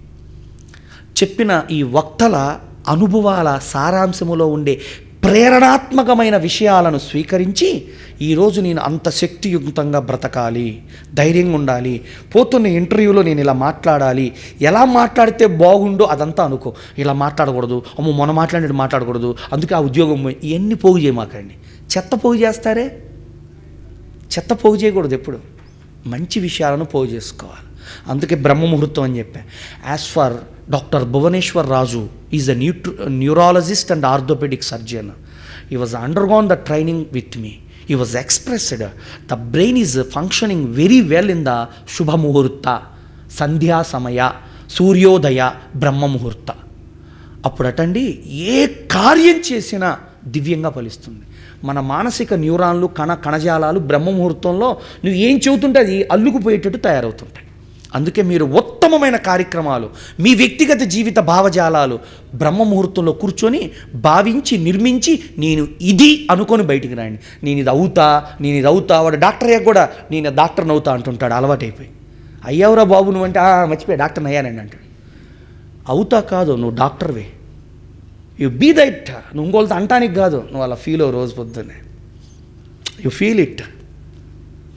చెప్పిన ఈ వక్తల అనుభవాల సారాంశములో ఉండే ప్రేరణాత్మకమైన విషయాలను స్వీకరించి ఈరోజు నేను అంత శక్తియుక్తంగా బ్రతకాలి, ధైర్యంగా ఉండాలి, పోతున్న ఇంటర్వ్యూలో నేను ఇలా మాట్లాడాలి, ఎలా మాట్లాడితే బాగుండో అదంతా అనుకో. ఇలా మాట్లాడకూడదు, అమ్మో మొన్న మాట్లాడకూడదు, అందుకే ఆ ఉద్యోగం ఇవన్నీ పోగు చేయమాకండి. చెత్త పోగు చేస్తారే, చెత్త పోగు చేయకూడదు. ఎప్పుడు మంచి విషయాలను పోగు చేసుకోవాలి. అందుకే బ్రహ్మముహూర్తం అని చెప్పా. As for doctor Bhuvaneshwar Raju is a neurologist and orthopaedic surgeon. He was undergone the training with me. He was expressed, the brain is functioning very well in the Shubha Muhurta, Sandhya Samaya, Suryodaya, Brahma Muhurta. అప్పుడటండి ఏ కార్యం చేసినా దివ్యంగా ఫలిస్తుంది. మన మానసిక న్యూరాన్లు కణజాలాలు బ్రహ్మ ముహూర్తంలో నువ్వు ఏం చెబుతుంటే అది అల్లుకుపోయేటట్టు తయారవుతుంటాయి. అందుకే మీరు ఉత్తమమైన కార్యక్రమాలు, మీ వ్యక్తిగత జీవిత భావజాలాలు బ్రహ్మ ముహూర్తంలో కూర్చొని భావించి నిర్మించి నేను ఇది అనుకొని బయటికి రాండి. నేను ఇది అవుతా. వాడు డాక్టర్ అయ్యాక కూడా నేను డాక్టర్ని అవుతా అంటుంటాడు అలవాటైపోయి. అయ్యావురా బాబు నువ్వంటే మర్చిపోయి డాక్టర్ని అయ్యానండి అంటాడు. అవుతా కాదు, నువ్వు డాక్టర్వే. You be that. నువ్వు ఇంకోళ్ళతో అంటానికి కాదు, నువ్వు అలా ఫీల్ అవ్వు రోజు పొద్దున్నే. You feel it.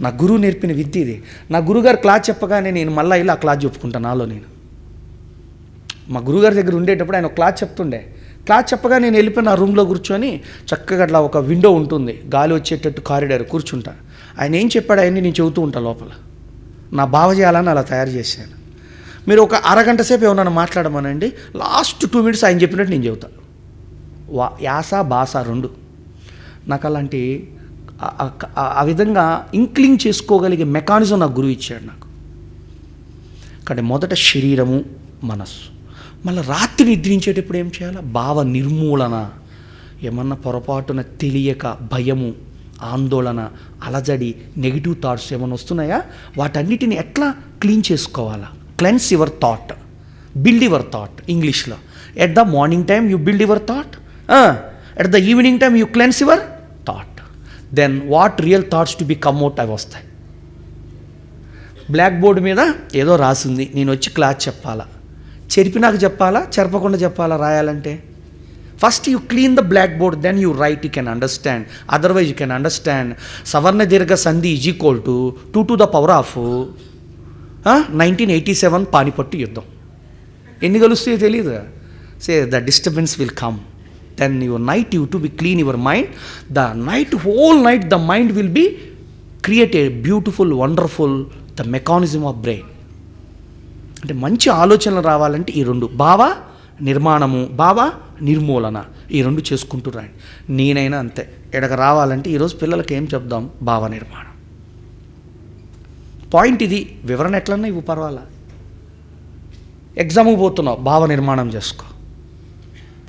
నా గురువు నేర్పిన విద్య ఇది. నా గురుగారు క్లాస్ చెప్పగానే నేను మళ్ళీ ఇలా క్లాస్ చెప్పుకుంటాను నాలో నేను. మా గురుగారి దగ్గర ఉండేటప్పుడు ఆయన క్లాస్ చెప్తుండే. క్లాస్ చెప్పగా నేను వెళ్ళిపోయి నా రూమ్లో కూర్చొని చక్కగా అట్లా ఒక విండో ఉంటుంది, గాలి వచ్చేటట్టు కారిడార్ కూర్చుంటా. ఆయన ఏం చెప్పాడు అవన్నీ నేను చెబుతూ ఉంటాను లోపల. నా భావజాలాన్ని అలా తయారు చేశాను. మీరు ఒక అరగంట సేపు ఏమన్నా మాట్లాడమనండి, లాస్ట్ 2 minutes ఆయన చెప్పినట్టు నేను చెబుతాను. యాస భాష రెండు. నాకు అలాంటి ఆ విధంగా ఇంక్లింగ్ చేసుకోగలిగే మెకానిజం నాకు గురువు ఇచ్చాడు నాకు. కానీ మొదట శరీరము, మనస్సు. మళ్ళీ రాత్రి నిద్రించేటప్పుడు ఏం చేయాలి? భావ నిర్మూలన. ఏమన్నా పొరపాటున తెలియక భయము, ఆందోళన, అలజడి, నెగిటివ్ థాట్స్ ఏమైనా వస్తున్నాయా? వాటన్నిటిని ఎట్లా క్లీన్ చేసుకోవాలా? Cleanse your thought, build your thought. ఇంగ్లీష్లో at the morning time you build your thought, at the evening time you cleanse your thought. Then what real thoughts to be come out అవి వస్తాయి. Black board మీద ఏదో రాసింది, నేను వచ్చి class చెప్పాలా, చెరిపినాక చెప్పాలా, చెరపకుండా చెప్పాలా రాయాలంటే? First you clean the black board, then you write, you can understand. Otherwise you can understand సవర్ణ దీర్ఘ సంధి is equal to 2 to the power of 1987 Panipat యుద్ధం. ఎన్ని కలుస్తాయో తెలియదు. Say the disturbance will come, then your night you to be clean your mind. The night, whole night the mind will be create a beautiful, wonderful the mechanism of brain. అంటే మంచి ఆలోచనలు రావాలంటే ఈ రెండు, భావ నిర్మాణము, భావ నిర్మూలన, ఈ రెండు చేసుకుంటూ రండి. నేనైనా అంతే. ఎడకు రావాలంటే ఈరోజు పిల్లలకి ఏం చెప్దాం? భావ నిర్మాణం. పాయింట్ ఇది. వివరణ ఎట్లన్నా ఇవ్వు పర్వాలా. ఎగ్జామ్కి పోతున్నావు, భావ నిర్మాణం చేసుకో.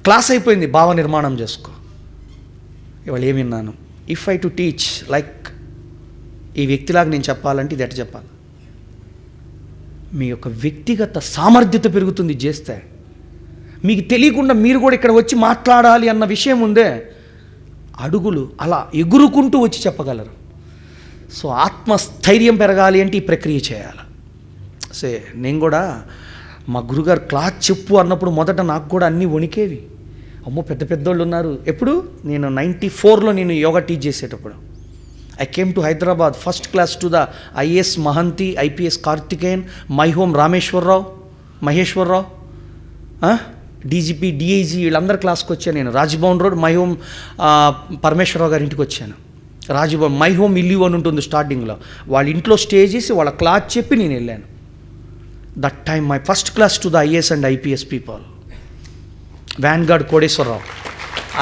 క్లాస్ అయిపోయింది, భావ నిర్మాణం చేసుకో. ఇవాళ ఏమి విన్నాను? If I to teach like, ఈ వ్యక్తిలాగా నేను చెప్పాలంటే ఇది ఎట్లా చెప్పాలి? మీ యొక్క వ్యక్తిగత సామర్థ్యత పెరుగుతుంది ఇది చేస్తే. మీకు తెలియకుండా మీరు కూడా ఇక్కడ వచ్చి మాట్లాడాలి అన్న విషయం ఉందే, అడుగులు అలా ఎగురుకుంటూ వచ్చి చెప్పగలరు. సో ఆత్మస్థైర్యం పెరగాలి అంటే ఈ ప్రక్రియ చేయాలి. సే నేను కూడా మా గురుగారు క్లాస్ చెప్పు అన్నప్పుడు మొదట నాకు కూడా అన్నీ వణికేవి. అమ్మో పెద్ద పెద్దోళ్ళు ఉన్నారు. ఎప్పుడు నేను 94లో నేను యోగా టీచ్ చేసేటప్పుడు I came to Hyderabad, first class to the IAS Mahanti, IPS Karthikeyan, my home Maheshwar Rao, DGP, DIG వీళ్ళందరి క్లాస్కి వచ్చాను నేను. Raj Bhavan road my home Parameswara Rao గారి ఇంటికి వచ్చాను. రాజ్భవన్ మై హోమ్ ఇల్లు అని ఉంటుంది స్టార్టింగ్లో. వాళ్ళ ఇంట్లో స్టే చేసి వాళ్ళ క్లాస్ చెప్పి నేను వెళ్ళాను. That time my first class to the IAS and IPS people, Vanguard Kodeswararao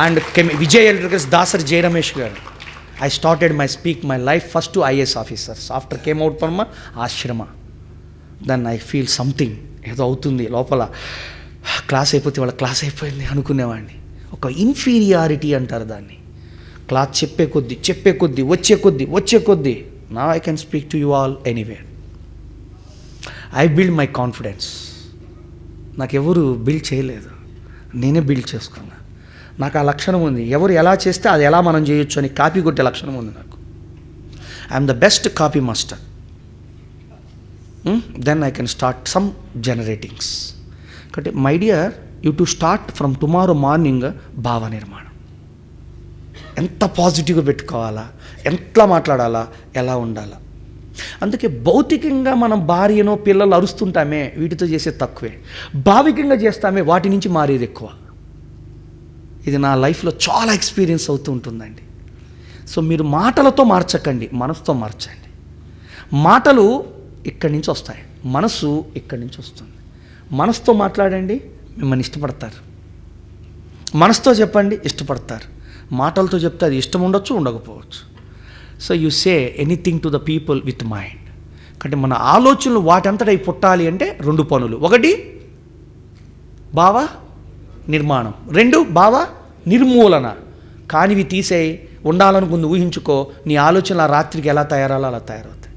and Vijay Electricals Dasari Jayaramesh garu. I started my life first to IAS officers. After came out from ashrama, then I feel something ఏదో అవుతుంది లోపల. Class అయిపోతే వాళ్ళ class అయిపోయింది అనుకునేవాడిని. ఒక inferiority అంటారు దాన్ని. క్లాస్ చెప్పే కొద్దీ వచ్చే కొద్దీ now I can speak to you all anywhere. I build my confidence. నాకెవరు బిల్డ్ చేయలేదు, నేనే బిల్డ్ చేసుకున్నా. నాకు ఆ లక్షణం ఉంది. ఎవరు ఎలా చేస్తే అది ఎలా మనం చేయొచ్చు అని కాపీ కొట్టే లక్షణం ఉంది నాకు. I'm the best copy master. Then I can start some generatings. కాబట్టి my dear, you to start from tomorrow morning భావ నిర్మాణం. ఎంత పాజిటివ్గా పెట్టుకోవాలా, ఎట్లా మాట్లాడాలా, ఎలా ఉండాలా. అందుకే భౌతికంగా మనం భార్యనో పిల్లలు అరుస్తుంటామే, వీటితో చేసేది తక్కువే. భావికంగా చేస్తామే, వాటి నుంచి మారేది ఎక్కువ. ఇది నా లైఫ్లో చాలా ఎక్స్పీరియన్స్ అవుతూ ఉంటుందండి. సో మీరు మాటలతో మార్చకండి, మనసుతో మార్చండి. మాటలు ఇక్కడి నుంచి వస్తాయి, మనసు ఇక్కడి నుంచి వస్తుంది. మనసుతో మాట్లాడండి, మిమ్మల్ని ఇష్టపడతారు. మనసుతో చెప్పండి, ఇష్టపడతారు. మాటలతో చెప్తే అది ఇష్టం ఉండొచ్చు, ఉండకపోవచ్చు. So you say anything to the people with mind. కాబట్టి మన ఆలోచనలు వాటంతటా పుట్టాలి అంటే రెండు పనులు. ఒకటి భావ నిర్మాణం, రెండు భావ నిర్మూలన. కానివి తీసేయి, ఉండాలనుకుంది ఊహించుకో. నీ ఆలోచనలు ఆ రాత్రికి ఎలా తయారాలో అలా తయారవుతాయి.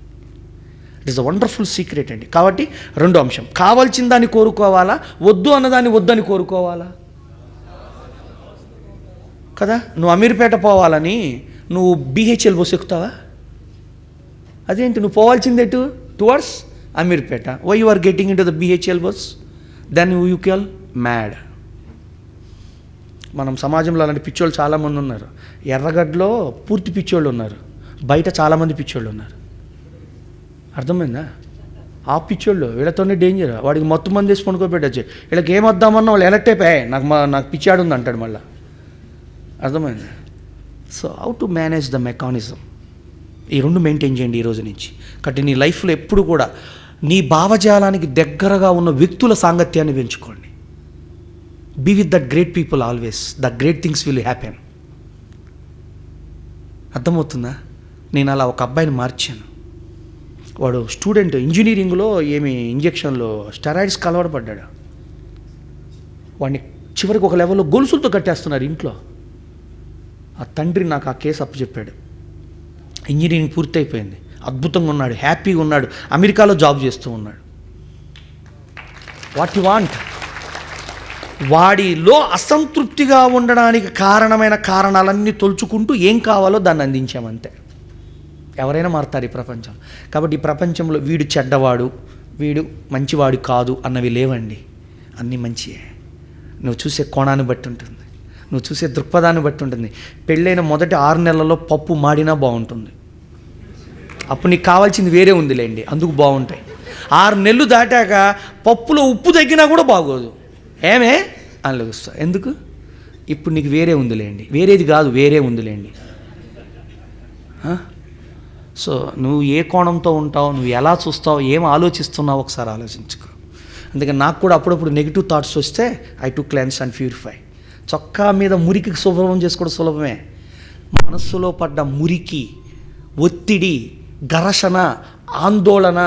It is a wonderful secret అండి. కాబట్టి రెండో అంశం, కావాల్సిన దాన్ని కోరుకోవాలా, వద్దు అన్నదాన్ని వద్దని కోరుకోవాలా కదా. నువ్వు అమీర్పేట పోవాలని నువ్వు BHL బస్సు ఎక్కుతావా? అదేంటి, నువ్వు పోవాల్సింది ఎటు? Towards Ameerpet. Why you are getting into the BHL bus? Then you call mad. మనం సమాజంలో అలాంటి పిచ్చోళ్ళు చాలామంది ఉన్నారు. ఎర్రగడ్డలో పూర్తి పిచ్చోళ్ళు ఉన్నారు, బయట చాలామంది పిచ్చోళ్ళు ఉన్నారు. అర్థమైందా? ఆ పిచ్చోళ్ళు వీళ్ళతోనే డేంజర్. వాడికి మొత్తం మంది వేసి పనుకోబెట్టచ్చు. వీళ్ళకి ఏం వద్దామన్నా వాళ్ళు ఎలక్ట్ అయిపోయాయి, నాకు పిచ్చాడు ఉంది అంటాడు మళ్ళీ. అర్థమైందా? So how to manage the mechanism, ఈ రెండు మెయింటైన్ చేయండి ఈ రోజు నుంచి. కాబట్టి నీ లైఫ్లో ఎప్పుడు కూడా నీ భావజాలానికి దగ్గరగా ఉన్న వ్యక్తుల సాంగత్యాన్ని పెంచుకోండి. Be with that great people always, the great things will happen. అర్థమవుతుందా? నేను అలా ఒక అబ్బాయిని మార్చాను. వాడు స్టూడెంట్, ఇంజనీరింగ్లో ఇంజెక్షన్లో స్టెరాయిడ్స్కి అలవాటు పడ్డాడు. వాడిని చివరికి ఒక లెవెల్లో గొలుసులతో కట్టేస్తున్నారు ఇంట్లో. ఆ తండ్రి నాకు ఆ కేసు అప్పచెప్పాడు. ఇంజనీరింగ్ పూర్తయిపోయింది, అద్భుతంగా ఉన్నాడు, హ్యాపీగా ఉన్నాడు, అమెరికాలో జాబ్ చేస్తూ ఉన్నాడు. What you want? వాడిలో అసంతృప్తిగా ఉండడానికి కారణమైన కారణాలన్నీ తొలుచుకుంటూ ఏం కావాలో దాన్ని అందించామంతే. ఎవరైనా మారుతారు ఈ ప్రపంచం. కాబట్టి ఈ ప్రపంచంలో వీడు చెడ్డవాడు, వీడు మంచివాడు కాదు అన్నవి లేవండి. అన్నీ మంచియే. నువ్వు చూసే కోణాన్ని బట్టి ఉంటుంది, నువ్వు చూసే దృక్పథాన్ని బట్టి ఉంటుంది. పెళ్ళైన మొదటి 6 నెలల్లో పప్పు మాడినా బాగుంటుంది. అప్పుడు నీకు కావాల్సింది వేరే ఉందిలేండి, అందుకు బాగుంటాయి. 6 నెలలు దాటాక పప్పులో ఉప్పు తగ్గినా కూడా బాగోదు. ఏమే అనిపిస్తా. ఎందుకు? ఇప్పుడు నీకు వేరే ఉందిలేండి, వేరేది కాదు వేరే ఉందిలేండి. సో నువ్వు ఏ కోణంతో ఉంటావు, నువ్వు ఎలా చూస్తావు, ఏం ఆలోచిస్తున్నావు ఒకసారి ఆలోచించుకో. అందుకని నాకు కూడా అప్పుడప్పుడు నెగిటివ్ థాట్స్ వస్తే I to cleanse and purify. చొక్కా మీద మురికి శుభ్రం చేసుకోవడం సులభమే. మనస్సులో పడ్డ మురికి, ఒత్తిడి, ఘర్షణ, ఆందోళన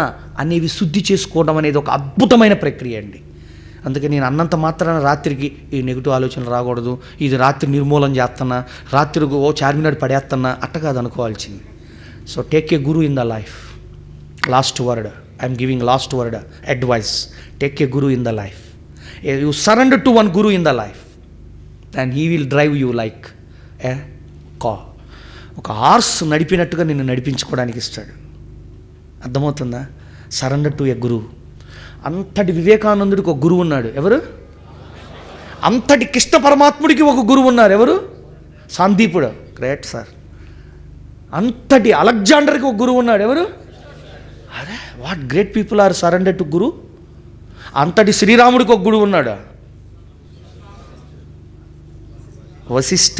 అనేవి శుద్ధి చేసుకోవడం అనేది ఒక అద్భుతమైన ప్రక్రియ అండి. అందుకే నేను అన్నంత మాత్రాన రాత్రికి ఈ నెగిటివ్ ఆలోచనలు రాకూడదు, ఇది రాత్రి నిర్మూలన చేస్తున్నా, రాత్రి చార్మినార్ పడేస్తున్నా అట్ట కాదు అనుకోవాల్సింది. So take a guru in the life. Last word, I'm giving last word advice. Take a guru in the life. You surrender to one guru in the life and he will drive you like a car. ఒక horse నడిపినట్టుగా నిన్ను నడిపించుకోవడానికి ఇస్తాడు. అర్థమవుతుందా? Surrender to a guru. అంతటి వివేకానందుడికి ఒక గురువు ఉన్నాడు. ఎవరు? అంతటి కృష్ణ పరమాత్ముడికి ఒక గురువు ఉన్నారు. ఎవరు? సందీపుడు. Great sir. అంతటి అలెగ్జాండర్కి ఒక గురువు ఉన్నాడు. ఎవరు? అరే what great people are surrender to guru. అంతటి శ్రీరాముడికి ఒక గురువు ఉన్నాడు. వశిష్ఠ.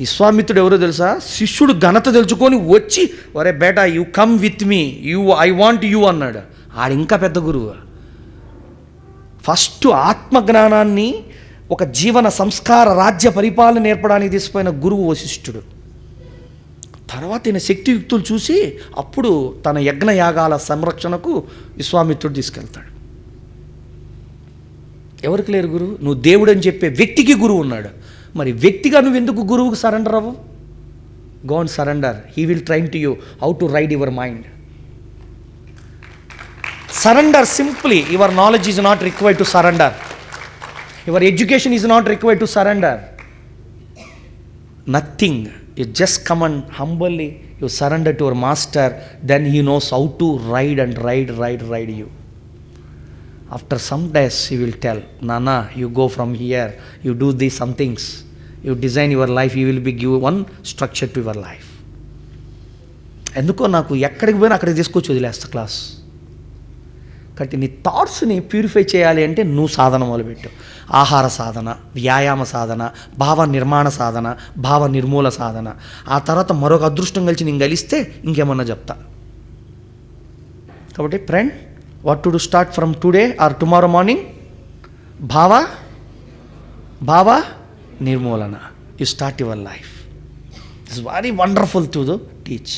విశ్వామిత్రుడు ఎవరో తెలుసా? శిష్యుడు ఘనత తెలుసుకొని వచ్చి, ఒరే బేటా you come with me, I want you అన్నాడు. ఆడు ఇంకా పెద్ద గురువు. ఫస్ట్ ఆత్మజ్ఞానాన్ని, ఒక జీవన సంస్కార రాజ్య పరిపాలన నేర్పడానికి తీసిపోయిన గురువు వశిష్ఠుడు. తర్వాత ఈయన శక్తియుక్తులు చూసి అప్పుడు తన యజ్ఞయాగాల సంరక్షణకు విశ్వామిత్రుడు తీసుకెళ్తాడు. ఎవరికి లేరు గురువు? నువ్వు దేవుడు అని చెప్పే వ్యక్తికి గురువు ఉన్నాడు. మరి వ్యక్తిగా నువ్వు ఎందుకు గురువుకు సరెండర్ అవ్వవు? Go and surrender. He will train to you how to ride your mind. Surrender simply. Your knowledge is not required to surrender. Your education is not required to surrender. Nothing. You just come and humbly you surrender to your master. Then he knows how to ride and ride you. After some days he will tell, Nana, you go from here. You do these some things. You design your life. You will be given one structure to your life. ఎందుకో నాకు ఎక్కడికి పోయినా అక్కడికి తీసుకొచ్చి వదిలేస్తా class. కాబట్టి నీ థాట్స్ని purify చేయాలి అంటే నువ్వు సాధన మొదలుపెట్టు. ఆహార సాధన, వ్యాయామ సాధన, భావ నిర్మాణ సాధన, భావ నిర్మూల సాధన. ఆ తర్వాత మరొక అదృష్టం కలిసి నేను కలిస్తే ఇంకేమన్నా చెప్తా. కాబట్టి friend, what to do start from today or tomorrow morning? భావ నిర్మూలన. You start your life. It's very wonderful to teach.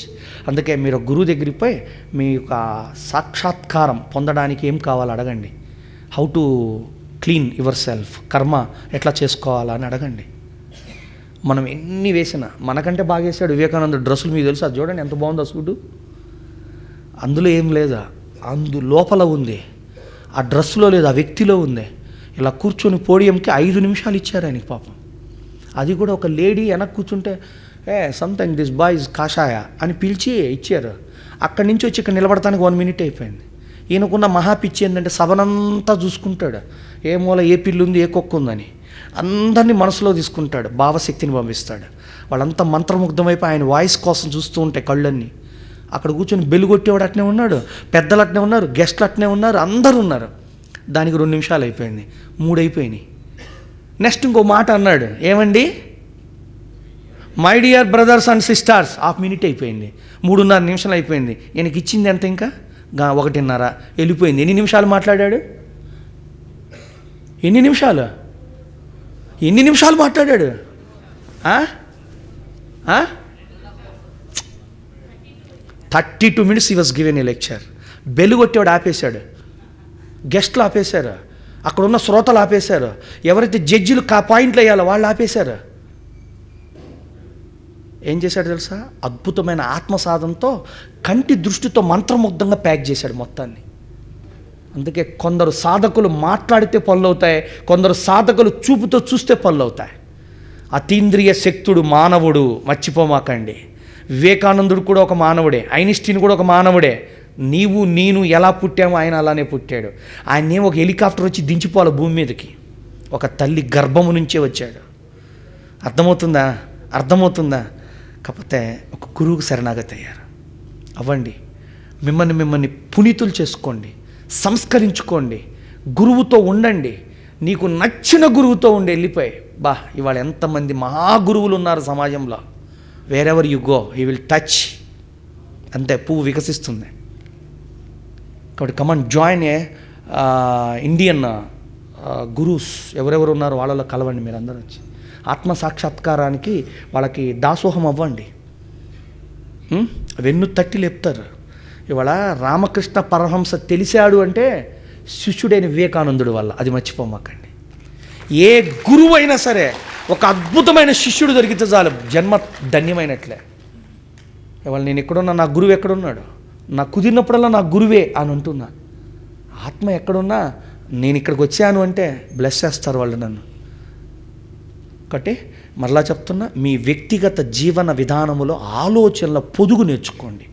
అందుకే మీరు గురువు దగ్గరికి పోయి మీ యొక్క సాక్షాత్కారం పొందడానికి ఏం కావాలో అడగండి. How to clean your self, కర్మ ఎట్లా చేసుకోవాలని అడగండి. మనం ఎన్ని వేసినా మనకంటే బాగా వేసాడు వివేకానంద డ్రెస్సులు. మీకు తెలుసు అది చూడండి ఎంత బాగుందో సూటు. అందులో ఏం లేదా, లోపల ఉంది. ఆ డ్రెస్సులో లేదు, ఆ వ్యక్తిలో ఉంది. ఇలా కూర్చొని పోడియంకి 5 నిమిషాలు ఇచ్చారు ఆయనకి పాపం. అది కూడా ఒక లేడీ వెనక్కి కూర్చుంటే సంథింగ్ దిస్ బాయ్ ఇస్ కాషాయ అని పిలిచి ఇచ్చారు. అక్కడి నుంచి వచ్చి ఇక్కడ నిలబడటానికి 1 మినిట్ అయిపోయింది. ఈయనకున్న మహాపిచ్చి ఏంటంటే సభనంతా చూసుకుంటాడు. ఏ మూల ఏ పిల్లు ఉంది, ఏ కుక్క ఉందని అందరినీ మనసులో తీసుకుంటాడు. భావశక్తిని పంపిస్తాడు. వాళ్ళంతా మంత్రముగ్ధమైపోయి ఆయన వాయిస్ కోసం చూస్తూ ఉంటాయి కళ్ళన్నీ. అక్కడ కూర్చొని బెల్లు కొట్టేవాడు అట్నే ఉన్నాడు, పెద్దలు అట్నే ఉన్నారు, గెస్ట్లు అట్నే ఉన్నారు, అందరూ ఉన్నారు. దానికి 2 నిమిషాలు అయిపోయింది, 3 అయిపోయినాయి. నెక్స్ట్ ఇంకో మాట అన్నాడు, ఏమండి my dear brothers and sisters. 1/2 minute అయిపోయింది, 3.5 నిమిషాలు అయిపోయింది. ఈయనకి ఇచ్చింది ఎంత? ఇంకా 1.5 వెళ్ళిపోయింది. ఎన్ని నిమిషాలు మాట్లాడాడు? ఎన్ని నిమిషాలు మాట్లాడాడు? 32 minutes he was given a lecture. Bell కొట్టేవాడు ఆపేశాడు, గెస్ట్లు ఆపేశారు, అక్కడ ఉన్న శ్రోతలు ఆపేశారు, ఎవరైతే జడ్జిలు పాయింట్లు వేయాలో వాళ్ళు ఆపేశారు. ఏం చేశాడు తెలుసా? అద్భుతమైన ఆత్మసాధనతో కంటి దృష్టితో మంత్రముగ్ధంగా ప్యాక్ చేశాడు మొత్తాన్ని. అందుకే కొందరు సాధకులు మాట్లాడితే పనులు అవుతాయి, కొందరు సాధకులు చూపుతో చూస్తే పనులు అవుతాయి. అతీంద్రియ శక్తుడు మానవుడు, మర్చిపోమాకండి. వివేకానందుడు కూడా ఒక మానవుడే, ఐన్స్టీన్ కూడా ఒక మానవుడే. నీవు నేను ఎలా పుట్టామో ఆయన అలానే పుట్టాడు. ఆయన్నే ఒక హెలికాప్టర్ వచ్చి దించిపోవాలి భూమి మీదకి. ఒక తల్లి గర్భము నుంచే వచ్చాడు. అర్థమవుతుందా? కాకపోతే ఒక గురువుకు శరణాగతి అయ్యారు. అవ్వండి, మిమ్మల్ని పునీతులు చేసుకోండి, సంస్కరించుకోండి, గురువుతో ఉండండి. నీకు నచ్చిన గురువుతో ఉండి వెళ్ళిపోయి ఇవాళ ఎంతమంది మహాగురువులు ఉన్నారు సమాజంలో. Wear ever you go he will touch, అంతే, పువ్వు వికసిస్తుంది. కాబట్టి కమాన్ జాయిన్ ఏ ఇండియన్ గురూస్. ఎవరెవరు ఉన్నారో వాళ్ళలో కలవండి. మీరు అందరూ వచ్చి ఆత్మ సాక్షాత్కారానికి వాళ్ళకి దాసోహం అవ్వండి. వెన్ను తట్టి లేపుతారు. ఇవాళ రామకృష్ణ పరమహంస తెలిసాడు అంటే శిష్యుడైన వివేకానందుడు వల్ల. అది మర్చిపోమాకండి. ఏ గురువు అయినా సరే ఒక అద్భుతమైన శిష్యుడు దొరికితే చాలు, జన్మ ధన్యమైనట్లే. ఇవాళ నేను ఎక్కడున్నా, నా గురువు ఎక్కడున్నాడు, నాకు కుదిరినప్పుడల్లా నా గురువే అని అంటున్నా. ఆత్మ ఎక్కడున్నా నేను ఇక్కడికి వచ్చాను అంటే బ్లెస్ చేస్తారు వాళ్ళు నన్ను. కాబట్టి మరలా చెప్తున్నా, మీ వ్యక్తిగత జీవన విధానములో ఆలోచనల పొదుగు నేర్చుకోండి,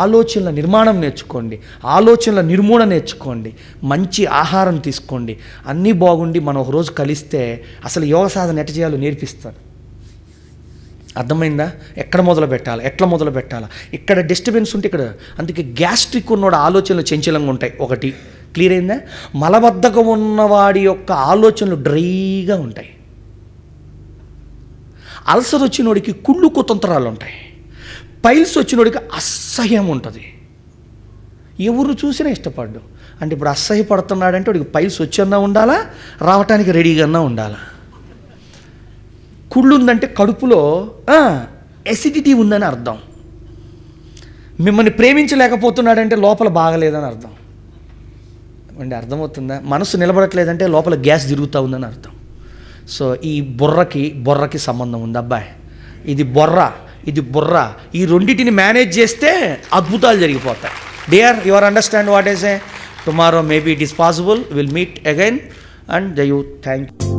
ఆలోచనల నిర్మాణం నేర్చుకోండి, ఆలోచనల నిర్మూలన నేర్చుకోండి, మంచి ఆహారం తీసుకోండి. అన్నీ బాగుండి మనం ఒకరోజు కలిస్తే అసలు యోగ సాధన ఎట్ట చేయాలో నేర్పిస్తారు. అర్థమైందా? ఎక్కడ మొదలు పెట్టాలా, ఎట్లా మొదలు పెట్టాలా. ఇక్కడ డిస్టర్బెన్స్ ఉంటే ఇక్కడ, అందుకే గ్యాస్ట్రిక్ ఉన్నవాడు ఆలోచనలు చంచలంగా ఉంటాయి. ఒకటి క్లియర్ అయిందా? మలబద్ధకం ఉన్నవాడి యొక్క ఆలోచనలు డ్రైగా ఉంటాయి. అల్సర్ వచ్చినోడికి కుళ్ళు కుతంత్రాలు ఉంటాయి. పైల్స్ వచ్చినోడికి అసహ్యం ఉంటుంది. ఎవరు చూసినా ఇష్టపడ్డు. అంటే ఇప్పుడు అసహ్యపడుతున్నాడంటే వాడికి పైల్స్ వచ్చన్నా ఉండాలా, రావటానికి రెడీగా ఉండాలా. కుళ్ళు ఉందంటే కడుపులో ఎసిడిటీ ఉందని అర్థం. మిమ్మల్ని ప్రేమించలేకపోతున్నాడంటే లోపల బాగలేదని అర్థం. అంటే అర్థమవుతుందా? మనసు నిలబడట్లేదంటే లోపల గ్యాస్ తిరుగుతూ ఉందని అర్థం. సో ఈ బొర్రకి సంబంధం ఉంది అబ్బాయి. ఇది బుర్ర, ఈ రెండింటిని మేనేజ్ చేస్తే అద్భుతాలు జరిగిపోతాయి. Dear, you are understand what I say. Tomorrow maybe it is possible. Will meet again and you thank you.